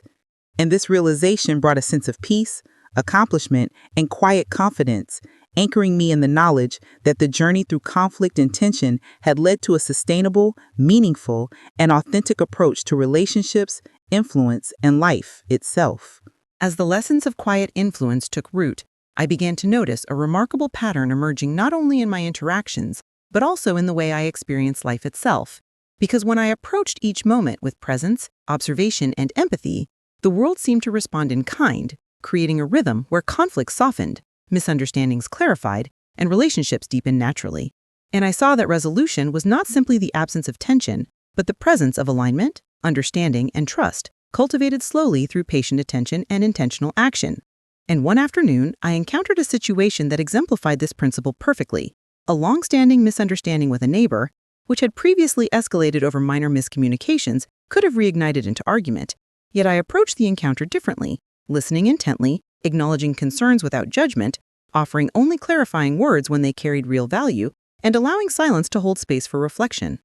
And this realization brought a sense of peace, accomplishment, and quiet confidence, anchoring me in the knowledge that the journey through conflict and tension had led to a sustainable, meaningful, and authentic approach to relationships, influence, and life itself. As the lessons of quiet influence took root, I began to notice a remarkable pattern emerging not only in my interactions, but also in the way I experience life itself. Because when I approached each moment with presence, observation, and empathy, the world seemed to respond in kind, creating a rhythm where conflicts softened, misunderstandings clarified, and relationships deepened naturally. And I saw that resolution was not simply the absence of tension, but the presence of alignment, understanding, and trust, cultivated slowly through patient attention and intentional action. And one afternoon, I encountered a situation that exemplified this principle perfectly. A long-standing misunderstanding with a neighbor, which had previously escalated over minor miscommunications, could have reignited into argument. Yet I approached the encounter differently, listening intently, acknowledging concerns without judgment, offering only clarifying words when they carried real value, and allowing silence to hold space for reflection.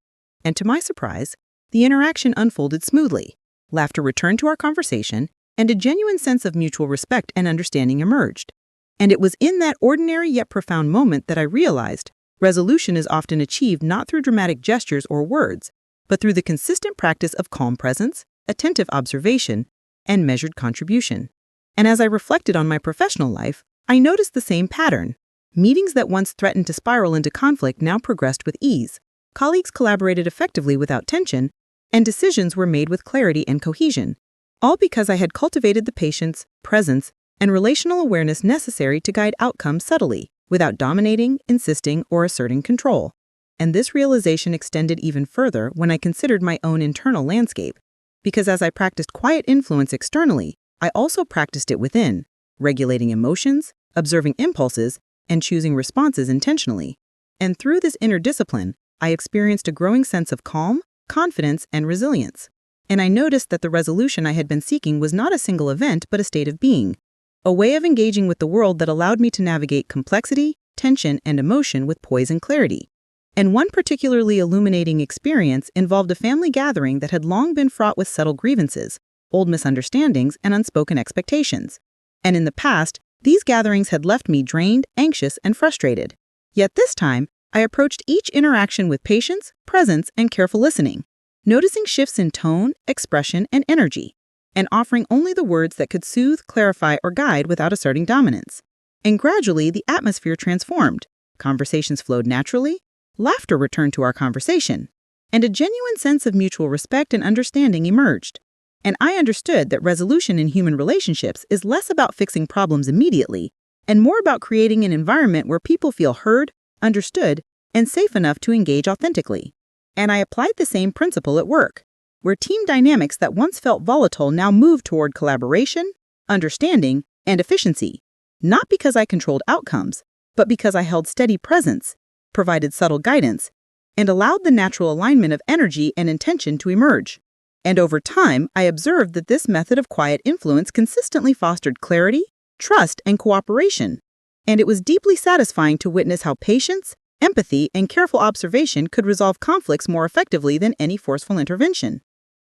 And to my surprise, the interaction unfolded smoothly. Laughter returned to our conversation, and a genuine sense of mutual respect and understanding emerged. And it was in that ordinary yet profound moment that I realized resolution is often achieved not through dramatic gestures or words, but through the consistent practice of calm presence, attentive observation, and measured contribution. And as I reflected on my professional life, I noticed the same pattern. Meetings that once threatened to spiral into conflict now progressed with ease. Colleagues collaborated effectively without tension, and decisions were made with clarity and cohesion, all because I had cultivated the patience, presence, and relational awareness necessary to guide outcomes subtly, without dominating, insisting, or asserting control. And this realization extended even further when I considered my own internal landscape, because as I practiced quiet influence externally, I also practiced it within, regulating emotions, observing impulses, and choosing responses intentionally. And through this inner discipline, I experienced a growing sense of calm, confidence, and resilience. And I noticed that the resolution I had been seeking was not a single event but a state of being, a way of engaging with the world that allowed me to navigate complexity, tension, and emotion with poise and clarity. And one particularly illuminating experience involved a family gathering that had long been fraught with subtle grievances, old misunderstandings, and unspoken expectations. And in the past, these gatherings had left me drained, anxious, and frustrated. Yet this time, I approached each interaction with patience, presence, and careful listening, noticing shifts in tone, expression, and energy, and offering only the words that could soothe, clarify, or guide without asserting dominance. And gradually, the atmosphere transformed. Conversations flowed naturally, laughter returned to our conversation, and a genuine sense of mutual respect and understanding emerged. And I understood that resolution in human relationships is less about fixing problems immediately and more about creating an environment where people feel heard, understood, and safe enough to engage authentically. And I applied the same principle at work, where team dynamics that once felt volatile now moved toward collaboration, understanding, and efficiency, not because I controlled outcomes, but because I held steady presence, provided subtle guidance, and allowed the natural alignment of energy and intention to emerge. And over time, I observed that this method of quiet influence consistently fostered clarity, trust, and cooperation. And it was deeply satisfying to witness how patience, empathy, and careful observation could resolve conflicts more effectively than any forceful intervention.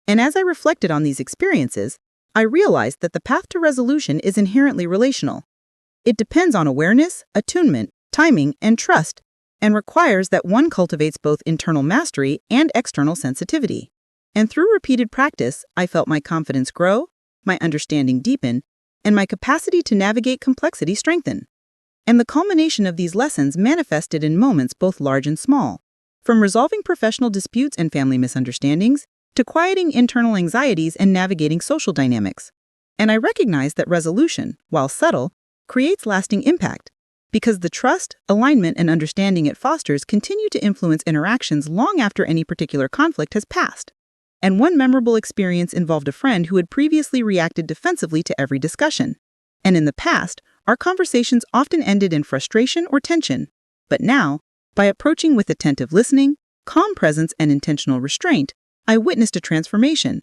And as I reflected on these experiences, I realized that the path to resolution is inherently relational. It depends on awareness, attunement, timing, and trust, and requires that one cultivates both internal mastery and external sensitivity. And through repeated practice, I felt my confidence grow, my understanding deepen, and my capacity to navigate complexity strengthen. And the culmination of these lessons manifested in moments both large and small, from resolving professional disputes and family misunderstandings to quieting internal anxieties and navigating social dynamics. And I recognize that resolution, while subtle, creates lasting impact, because the trust, alignment, and understanding it fosters continue to influence interactions long after any particular conflict has passed. And one memorable experience involved a friend who had previously reacted defensively to every discussion. And in the past, our conversations often ended in frustration or tension. But now, by approaching with attentive listening, calm presence, and intentional restraint, I witnessed a transformation.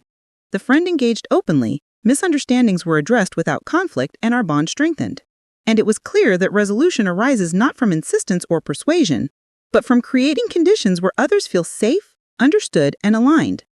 The friend engaged openly, misunderstandings were addressed without conflict, and our bond strengthened. And it was clear that resolution arises not from insistence or persuasion, but from creating conditions where others feel safe, understood, and aligned.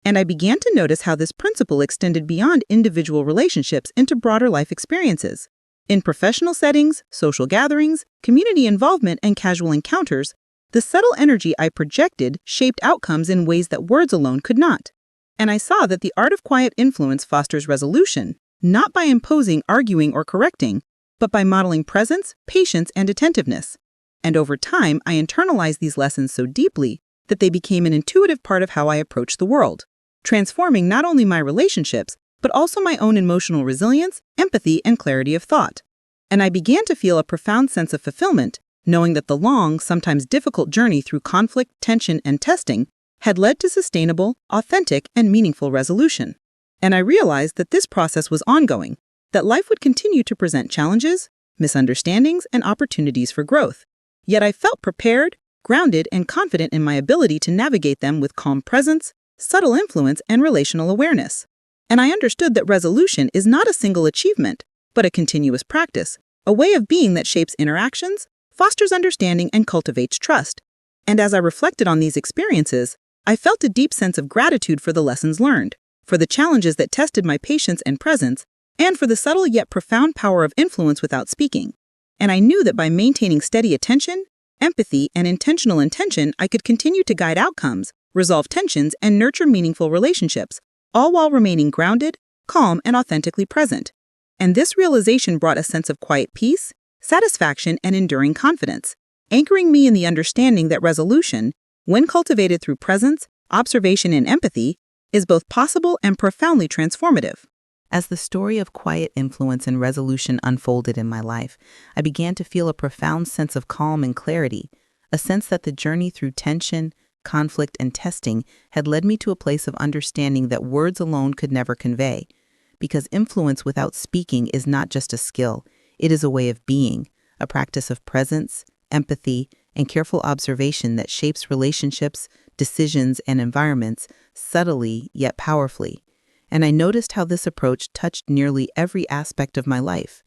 And I began to notice how this principle extended beyond individual relationships into broader life experiences. In professional settings, social gatherings, community involvement, and casual encounters, the subtle energy I projected shaped outcomes in ways that words alone could not. And I saw that the art of quiet influence fosters resolution, not by imposing, arguing, or correcting, but by modeling presence, patience, and attentiveness. And over time, I internalized these lessons so deeply that they became an intuitive part of how I approach the world, transforming not only my relationships, but also my own emotional resilience, empathy, and clarity of thought. And I began to feel a profound sense of fulfillment, knowing that the long, sometimes difficult journey through conflict, tension, and testing had led to sustainable, authentic, and meaningful resolution. And I realized that this process was ongoing, that life would continue to present challenges, misunderstandings, and opportunities for growth. Yet I felt prepared, grounded, and confident in my ability to navigate them with calm presence, subtle influence, and relational awareness. And I understood that resolution is not a single achievement, but a continuous practice, a way of being that shapes interactions, fosters understanding, and cultivates trust. And as I reflected on these experiences, I felt a deep sense of gratitude for the lessons learned, for the challenges that tested my patience and presence, and for the subtle yet profound power of influence without speaking. And I knew that by maintaining steady attention, empathy, and intentional intention, I could continue to guide outcomes, resolve tensions, and nurture meaningful relationships, all while remaining grounded, calm, and authentically present. And this realization brought a sense of quiet peace, satisfaction, and enduring confidence, anchoring me in the understanding that resolution, when cultivated through presence, observation, and empathy, is both possible and profoundly transformative. As the story of quiet influence and resolution unfolded in my life, I began to feel a profound sense of calm and clarity, a sense that the journey through tension, conflict, and testing had led me to a place of understanding that words alone could never convey. Because influence without speaking is not just a skill, it is a way of being, a practice of presence, empathy, and careful observation that shapes relationships, decisions, and environments subtly yet powerfully. And I noticed how this approach touched nearly every aspect of my life.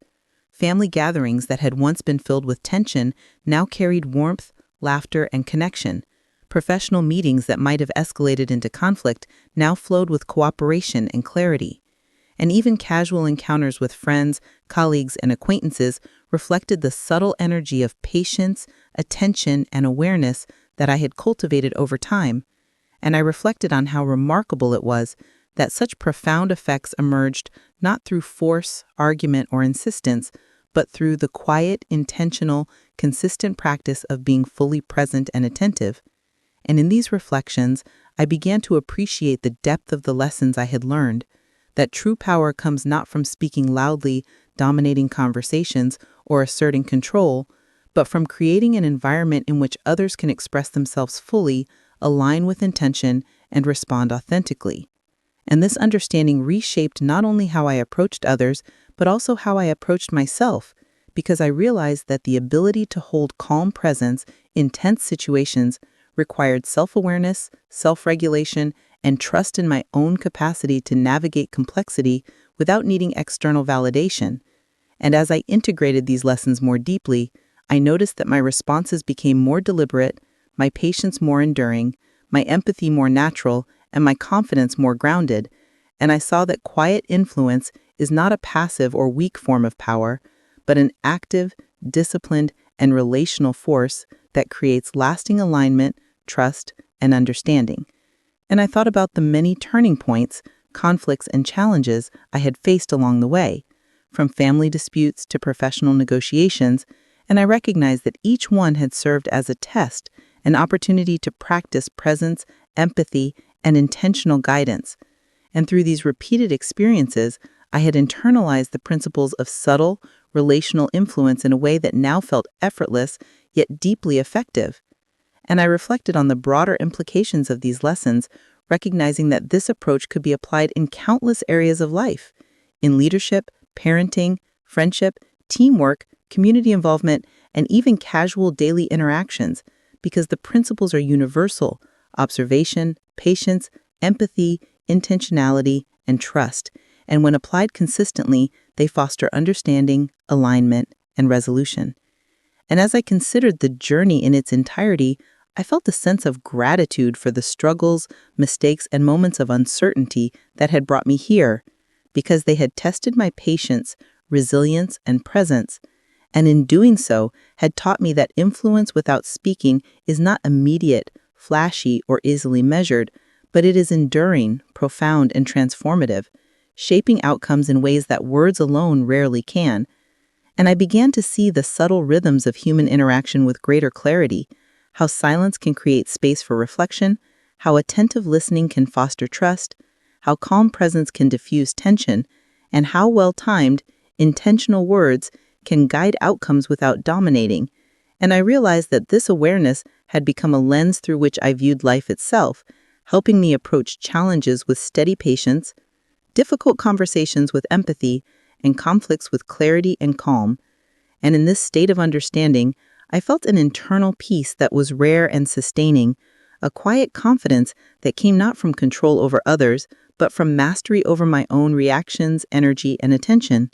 Family gatherings that had once been filled with tension now carried warmth, laughter, and connection. Professional meetings that might have escalated into conflict now flowed with cooperation and clarity. And even casual encounters with friends, colleagues, and acquaintances reflected the subtle energy of patience, attention, and awareness that I had cultivated over time. And I reflected on how remarkable it was that such profound effects emerged not through force, argument, or insistence, but through the quiet, intentional, consistent practice of being fully present and attentive. And in these reflections, I began to appreciate the depth of the lessons I had learned, that true power comes not from speaking loudly, dominating conversations, or asserting control, but from creating an environment in which others can express themselves fully, align with intention, and respond authentically. And this understanding reshaped not only how I approached others, but also how I approached myself, because I realized that the ability to hold calm presence in tense situations required self-awareness, self-regulation, and trust in my own capacity to navigate complexity without needing external validation. And as I integrated these lessons more deeply, I noticed that my responses became more deliberate, my patience more enduring, my empathy more natural, and my confidence more grounded, and I saw that quiet influence is not a passive or weak form of power, but an active, disciplined, and relational force that creates lasting alignment, trust, and understanding. And I thought about the many turning points, conflicts, and challenges I had faced along the way, from family disputes to professional negotiations, and I recognized that each one had served as a test, an opportunity to practice presence, empathy, and intentional guidance. And through these repeated experiences, I had internalized the principles of subtle, relational influence in a way that now felt effortless, yet deeply effective. And I reflected on the broader implications of these lessons, recognizing that this approach could be applied in countless areas of life, in leadership, parenting, friendship, teamwork, community involvement, and even casual daily interactions, because the principles are universal: observation, patience, empathy, intentionality, and trust. And when applied consistently, they foster understanding, alignment, and resolution. And as I considered the journey in its entirety, I felt a sense of gratitude for the struggles, mistakes, and moments of uncertainty that had brought me here, because they had tested my patience, resilience, and presence, and in doing so had taught me that influence without speaking is not immediate, flashy, or easily measured, but it is enduring, profound, and transformative, shaping outcomes in ways that words alone rarely can. And I began to see the subtle rhythms of human interaction with greater clarity, how silence can create space for reflection, how attentive listening can foster trust, how calm presence can diffuse tension, and how well-timed, intentional words can guide outcomes without dominating. And I realized that this awareness had become a lens through which I viewed life itself, helping me approach challenges with steady patience, difficult conversations with empathy, and conflicts with clarity and calm. And in this state of understanding, I felt an internal peace that was rare and sustaining, a quiet confidence that came not from control over others, but from mastery over my own reactions, energy, and attention.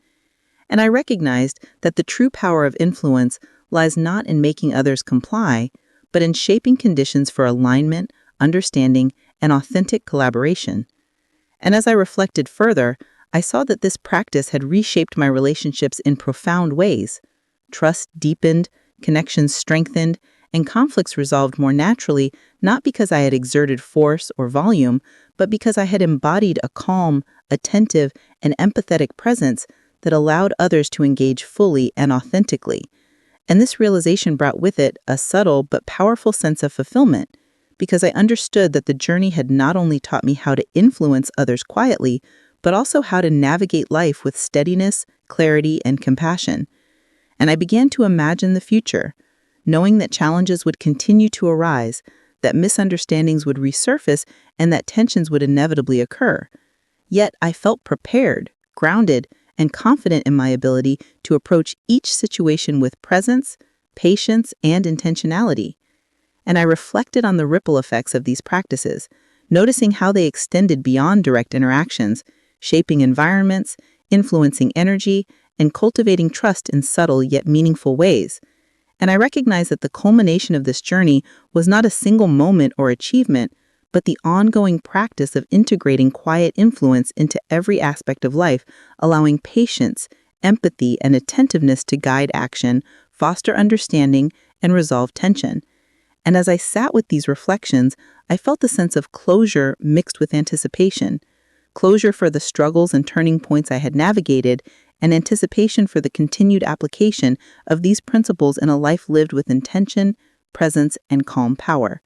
And I recognized that the true power of influence lies not in making others comply, but in shaping conditions for alignment, understanding, and authentic collaboration. And as I reflected further, I saw that this practice had reshaped my relationships in profound ways. Trust deepened, connections strengthened, and conflicts resolved more naturally, not because I had exerted force or volume, but because I had embodied a calm, attentive, and empathetic presence that allowed others to engage fully and authentically. And this realization brought with it a subtle but powerful sense of fulfillment, because I understood that the journey had not only taught me how to influence others quietly, but also how to navigate life with steadiness, clarity, and compassion. And I began to imagine the future, knowing that challenges would continue to arise, that misunderstandings would resurface, and that tensions would inevitably occur. Yet I felt prepared, grounded, and confident in my ability to approach each situation with presence, patience, and intentionality. And I reflected on the ripple effects of these practices, noticing how they extended beyond direct interactions, shaping environments, influencing energy, and cultivating trust in subtle yet meaningful ways. And I recognized that the culmination of this journey was not a single moment or achievement, but the ongoing practice of integrating quiet influence into every aspect of life, allowing patience, empathy, and attentiveness to guide action, foster understanding, and resolve tension. And as I sat with these reflections, I felt a sense of closure mixed with anticipation. Closure for the struggles and turning points I had navigated, and anticipation for the continued application of these principles in a life lived with intention, presence, and calm power.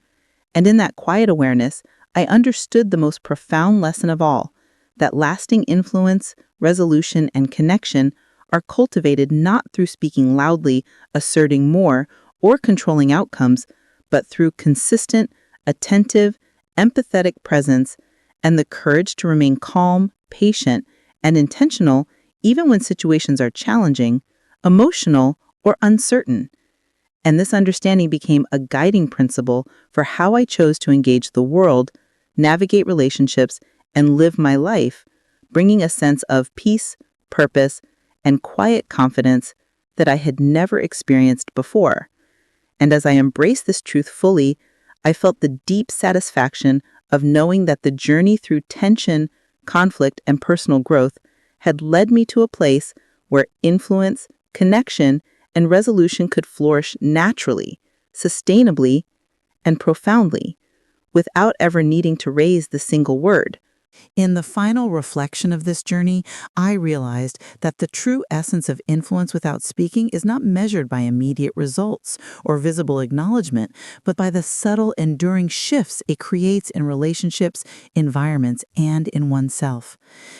And in that quiet awareness, I understood the most profound lesson of all, that lasting influence, resolution, and connection are cultivated not through speaking loudly, asserting more, or controlling outcomes, but through consistent, attentive, empathetic presence and the courage to remain calm, patient, and intentional even when situations are challenging, emotional, or uncertain. And this understanding became a guiding principle for how I chose to engage the world, navigate relationships, and live my life, bringing a sense of peace, purpose, and quiet confidence that I had never experienced before. And as I embraced this truth fully, I felt the deep satisfaction of knowing that the journey through tension, conflict, and personal growth had led me to a place where influence, connection, and resolution could flourish naturally, sustainably, and profoundly, without ever needing to raise the single word. In the final reflection of this journey, I realized that the true essence of influence without speaking is not measured by immediate results or visible acknowledgement, but by the subtle, enduring shifts it creates in relationships, environments, and in oneself.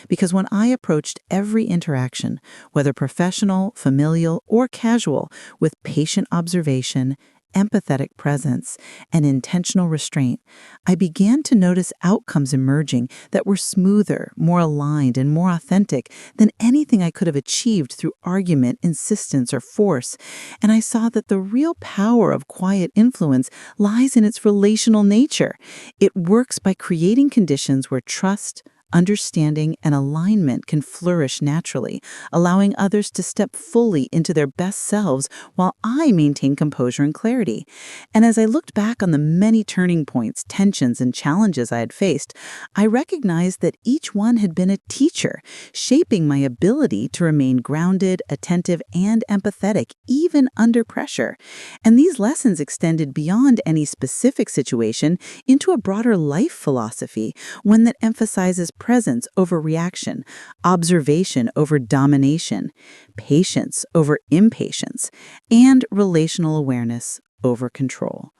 Because when I approached every interaction, whether professional, familial, or casual, with patient observation, empathetic presence, and intentional restraint, I began to notice outcomes emerging that were smoother, more aligned, and more authentic than anything I could have achieved through argument, insistence, or force. And I saw that the real power of quiet influence lies in its relational nature. It works by creating conditions where trust, understanding, and alignment can flourish naturally, allowing others to step fully into their best selves while I maintain composure and clarity. And as I looked back on the many turning points, tensions, and challenges I had faced, I recognized that each one had been a teacher, shaping my ability to remain grounded, attentive, and empathetic, even under pressure. And these lessons extended beyond any specific situation into a broader life philosophy, one that emphasizes presence over reaction, observation over domination, patience over impatience, and relational awareness over control.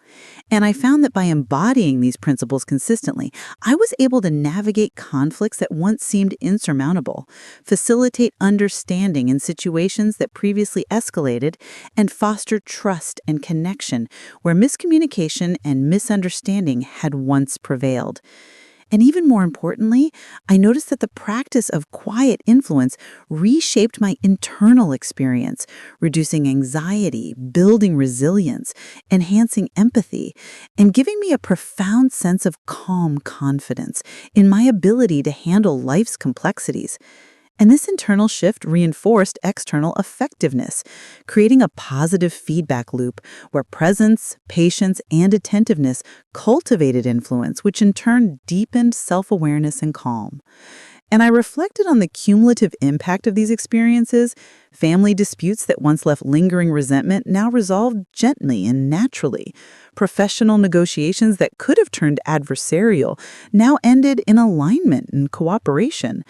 And I found that by embodying these principles consistently, I was able to navigate conflicts that once seemed insurmountable, facilitate understanding in situations that previously escalated, and foster trust and connection where miscommunication and misunderstanding had once prevailed. And even more importantly, I noticed that the practice of quiet influence reshaped my internal experience, reducing anxiety, building resilience, enhancing empathy, and giving me a profound sense of calm confidence in my ability to handle life's complexities. And this internal shift reinforced external effectiveness, creating a positive feedback loop where presence, patience, and attentiveness cultivated influence, which in turn deepened self-awareness and calm. And I reflected on the cumulative impact of these experiences. Family disputes that once left lingering resentment now resolved gently and naturally. Professional negotiations that could have turned adversarial now ended in alignment and cooperation.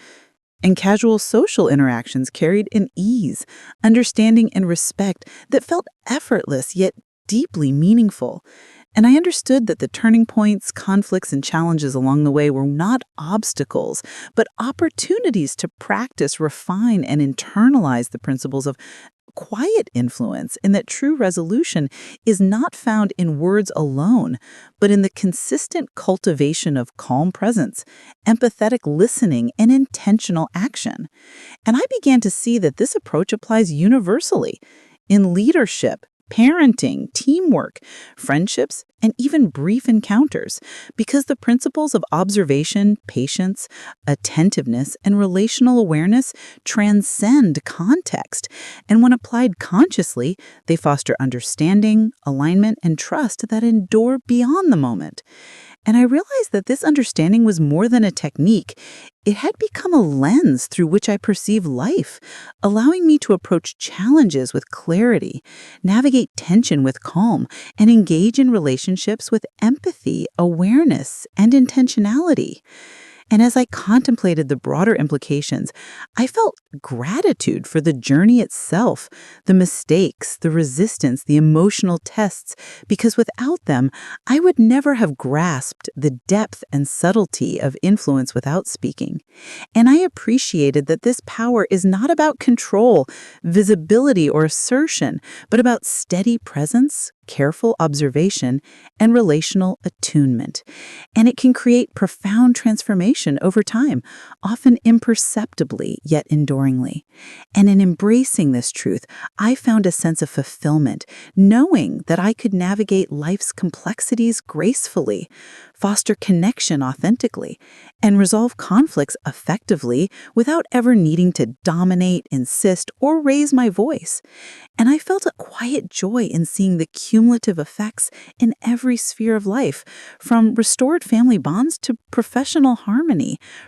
And casual social interactions carried an ease, understanding, and respect that felt effortless yet deeply meaningful. And I understood that the turning points, conflicts, and challenges along the way were not obstacles, but opportunities to practice, refine, and internalize the principles of quiet influence, and that true resolution is not found in words alone, but in the consistent cultivation of calm presence, empathetic listening, and intentional action. And I began to see that this approach applies universally in leadership, parenting, teamwork, friendships, and even brief encounters, because the principles of observation, patience, attentiveness, and relational awareness transcend context. And when applied consciously, they foster understanding, alignment, and trust that endure beyond the moment. And I realized that this understanding was more than a technique. It had become a lens through which I perceive life, allowing me to approach challenges with clarity, navigate tension with calm, and engage in relationships with empathy, awareness, and intentionality. And as I contemplated the broader implications, I felt gratitude for the journey itself, the mistakes, the resistance, the emotional tests, because without them, I would never have grasped the depth and subtlety of influence without speaking. And I appreciated that this power is not about control, visibility, or assertion, but about steady presence, careful observation, and relational attunement. And it can create profound transformation over time, often imperceptibly yet enduringly. And in embracing this truth, I found a sense of fulfillment, knowing that I could navigate life's complexities gracefully, foster connection authentically, and resolve conflicts effectively without ever needing to dominate, insist, or raise my voice. And I felt a quiet joy in seeing the cumulative effects in every sphere of life, from restored family bonds to professional harmony,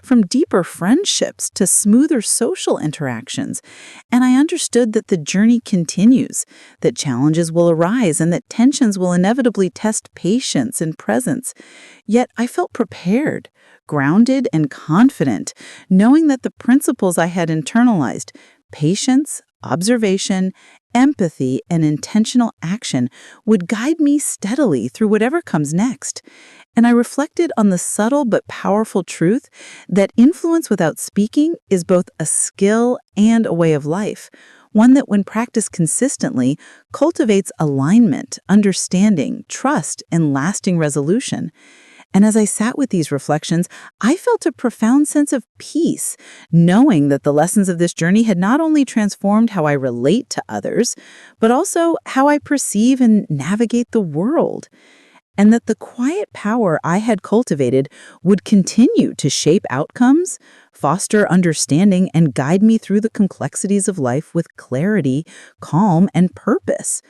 from deeper friendships to smoother social interactions. And I understood that the journey continues, that challenges will arise, and that tensions will inevitably test patience and presence. Yet I felt prepared, grounded, and confident, knowing that the principles I had internalized, patience, observation, empathy, and intentional action, would guide me steadily through whatever comes next. And I reflected on the subtle but powerful truth that influence without speaking is both a skill and a way of life, one that, when practiced consistently, cultivates alignment, understanding, trust, and lasting resolution. And as I sat with these reflections, I felt a profound sense of peace, knowing that the lessons of this journey had not only transformed how I relate to others, but also how I perceive and navigate the world. And that the quiet power I had cultivated would continue to shape outcomes, foster understanding, and guide me through the complexities of life with clarity, calm, and purpose.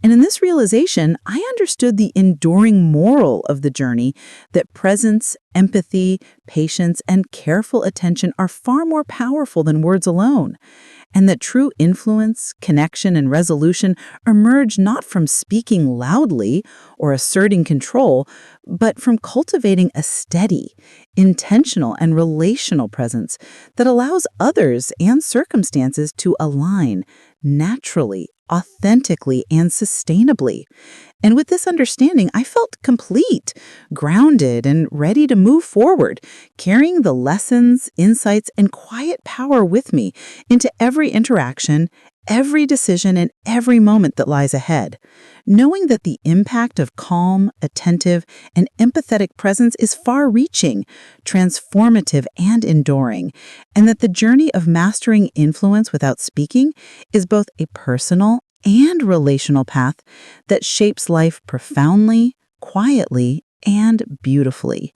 And in this realization, I understood the enduring moral of the journey that presence, empathy, patience, and careful attention are far more powerful than words alone, and that true influence, connection, and resolution emerge not from speaking loudly or asserting control, but from cultivating a steady, intentional, and relational presence that allows others and circumstances to align naturally, authentically, and sustainably. And with this understanding, I felt complete, grounded, and ready to move forward, carrying the lessons, insights, and quiet power with me into every interaction, every decision, and every moment that lies ahead. Knowing that the impact of calm, attentive, and empathetic presence is far reaching, transformative, and enduring, and that the journey of mastering influence without speaking is both a personal and relational path that shapes life profoundly, quietly, and beautifully.